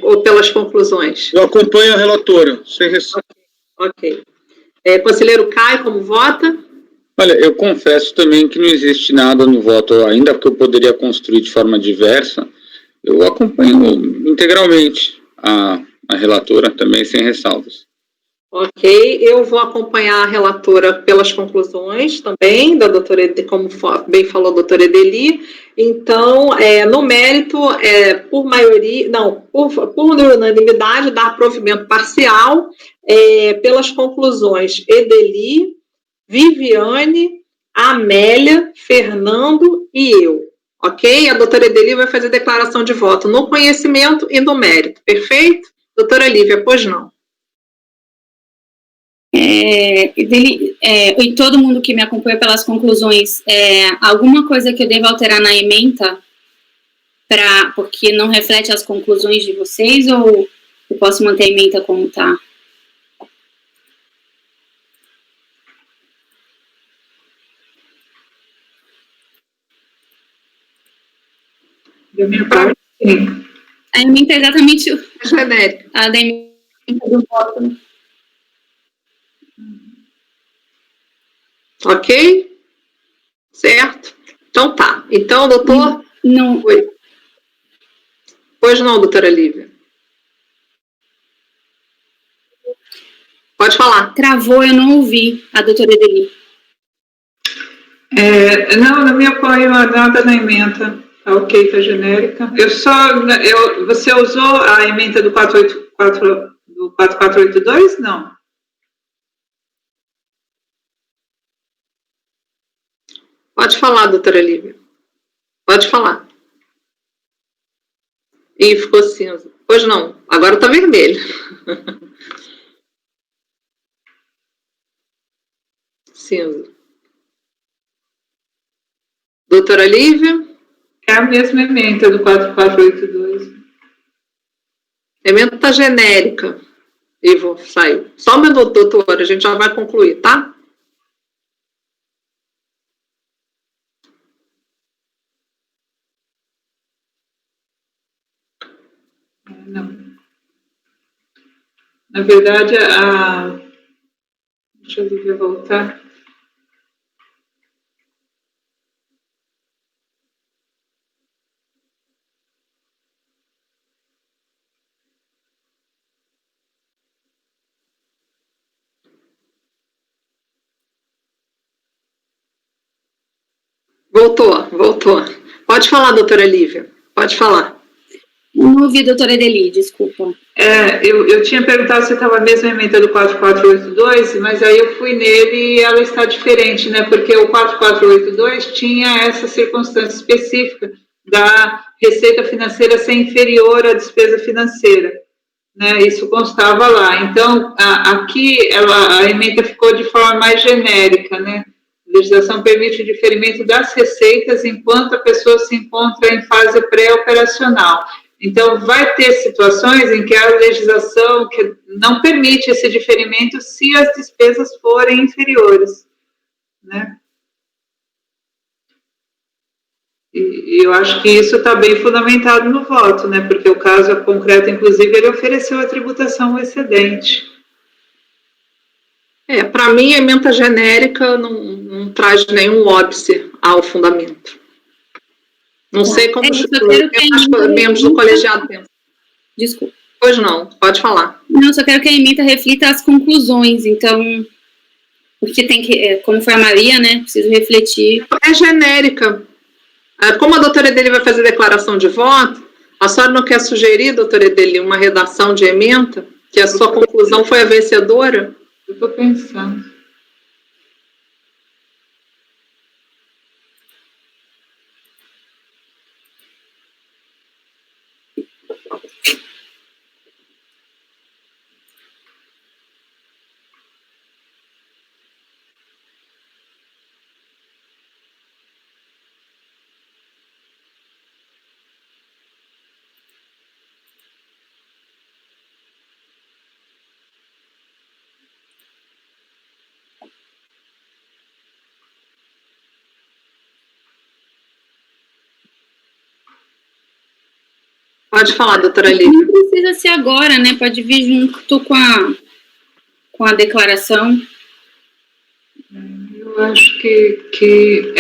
Ou pelas conclusões? Eu acompanho a relatora, sem ressalva. Ok. Conselheiro Caio, como vota? Olha, eu confesso também que não existe nada no voto, ainda que eu poderia construir de forma diversa, eu acompanho integralmente a relatora também, sem ressalvas. Ok, eu vou acompanhar a relatora pelas conclusões também, da doutora Edeli, como bem falou a doutora Edeli. Então, no mérito, por maioria, não, por unanimidade, dá provimento parcial pelas conclusões Edeli, Viviane, Amélia, Fernando e eu. Ok? A doutora Edeli vai fazer declaração de voto no conhecimento e no mérito. Perfeito? Doutora Lívia, pois não. E todo mundo que me acompanha pelas conclusões, alguma coisa que eu devo alterar na ementa, porque não reflete as conclusões de vocês, ou eu posso manter a ementa como está? Da minha parte, sim. A ementa é exatamente genérica. A da ementa do voto. Ok? Certo? Então tá. Então, doutor... Não. Oi. Pois não, doutora Lívia. Pode falar. Travou, eu não ouvi a doutora Edeli. Não me apoio a nada na ementa. Tá ok, tá genérica. Você usou a ementa do 4482? Não. Pode falar, doutora Lívia. Pode falar. Ih, ficou cinza. Pois não, agora tá vermelho. Cinza. Doutora Lívia? É a mesma ementa do 4482. Ementa genérica. Ivo, saiu. Só um minuto, doutora, a gente já vai concluir, tá? Não. Na verdade, deixa eu ver, voltar. Voltou. Pode falar, doutora Lívia. Pode falar. Não ouvi, doutora Edeli, desculpa. Eu tinha perguntado se estava mesmo a emenda do 4482, mas aí eu fui nele e ela está diferente, né? Porque o 4482 tinha essa circunstância específica da receita financeira ser inferior à despesa financeira, né? Isso constava lá. Então, aqui a emenda ficou de forma mais genérica, né? A legislação permite o diferimento das receitas enquanto a pessoa se encontra em fase pré-operacional. Então, vai ter situações em que a legislação que não permite esse diferimento se as despesas forem inferiores, né? E eu acho que isso está bem fundamentado no voto, né? Porque o caso concreto, inclusive, ele ofereceu a tributação ao excedente. Para mim, a ementa genérica não traz nenhum óbice ao fundamento. Não sei como os membros do colegiado pensam. Desculpa. Pois não, pode falar. Não, só quero que a ementa reflita as conclusões, então, porque tem que, como foi a Maria, né, preciso refletir. É genérica. Como a doutora Edeli vai fazer declaração de voto, a senhora não quer sugerir, doutora Edeli, uma redação de ementa, que a sua conclusão foi a vencedora? Eu estou pensando. Pode falar, doutora Lívia. Não precisa ser agora, né? Pode vir junto com a declaração. Eu acho que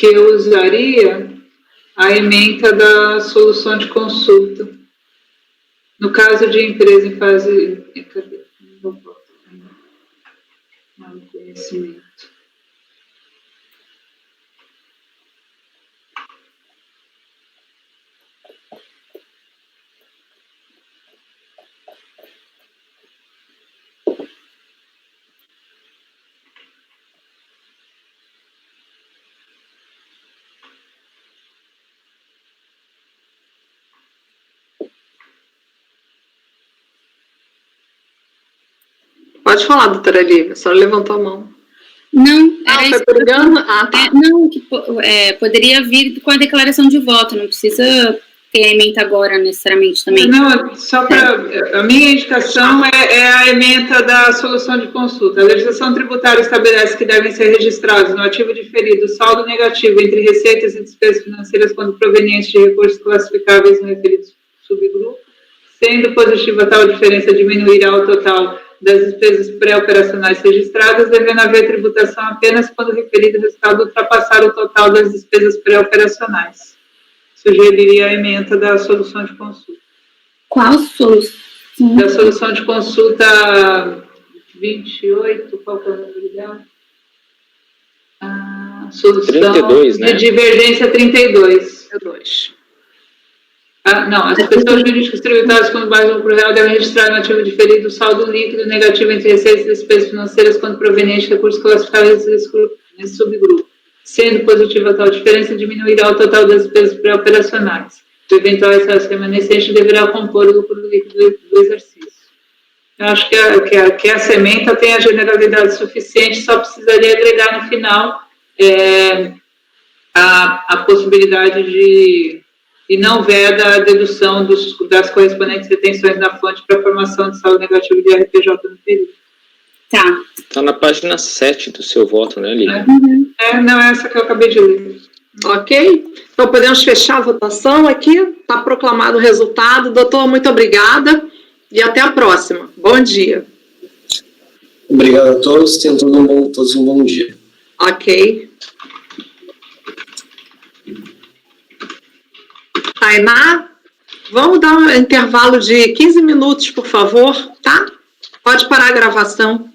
eu usaria a ementa da solução de consulta. No caso de empresa em fase... Cadê? Não, conhecimento. Pode falar, doutora Lívia, a senhora levantou a mão. Não, foi por engano? Tá. Não, poderia vir com a declaração de voto, não precisa ter a ementa agora, necessariamente, também. Não, só para... A minha indicação é a ementa da solução de consulta. A legislação tributária estabelece que devem ser registrados no ativo diferido saldo negativo entre receitas e despesas financeiras quando provenientes de recursos classificáveis no referido subgrupo, sendo positiva tal diferença diminuirá o total das despesas pré-operacionais registradas, devendo haver tributação apenas quando o referido resultado ultrapassar o total das despesas pré-operacionais. Sugeriria a ementa da solução de consulta. Qual solução? Da solução de consulta 28, qual que é o número dela? A solução 32, né? de divergência 32. Não, as pessoas jurídicas tributadas com base no lucro real devem registrar no ativo diferido o saldo líquido negativo entre receitas e despesas financeiras quando proveniente de recursos classificáveis nesse subgrupo. Sendo positiva tal diferença, diminuirá o total das despesas pré-operacionais. O eventual excesso remanescente deverá compor o lucro líquido do exercício. Eu acho que a ementa tem a generalidade suficiente, só precisaria agregar no final a possibilidade de... e não veda a dedução das correspondentes retenções na fonte para a formação de saldo negativo de RPJ no período. Tá. Está na página 7 do seu voto, né, Lívia? Não, essa que eu acabei de ler. Ok? Então, podemos fechar a votação aqui. Está proclamado o resultado. Doutor, muito obrigada e até a próxima. Bom dia. Obrigado a todos. Tenham todos um bom dia. Ok. Tainá, vamos dar um intervalo de 15 minutos, por favor, tá? Pode parar a gravação.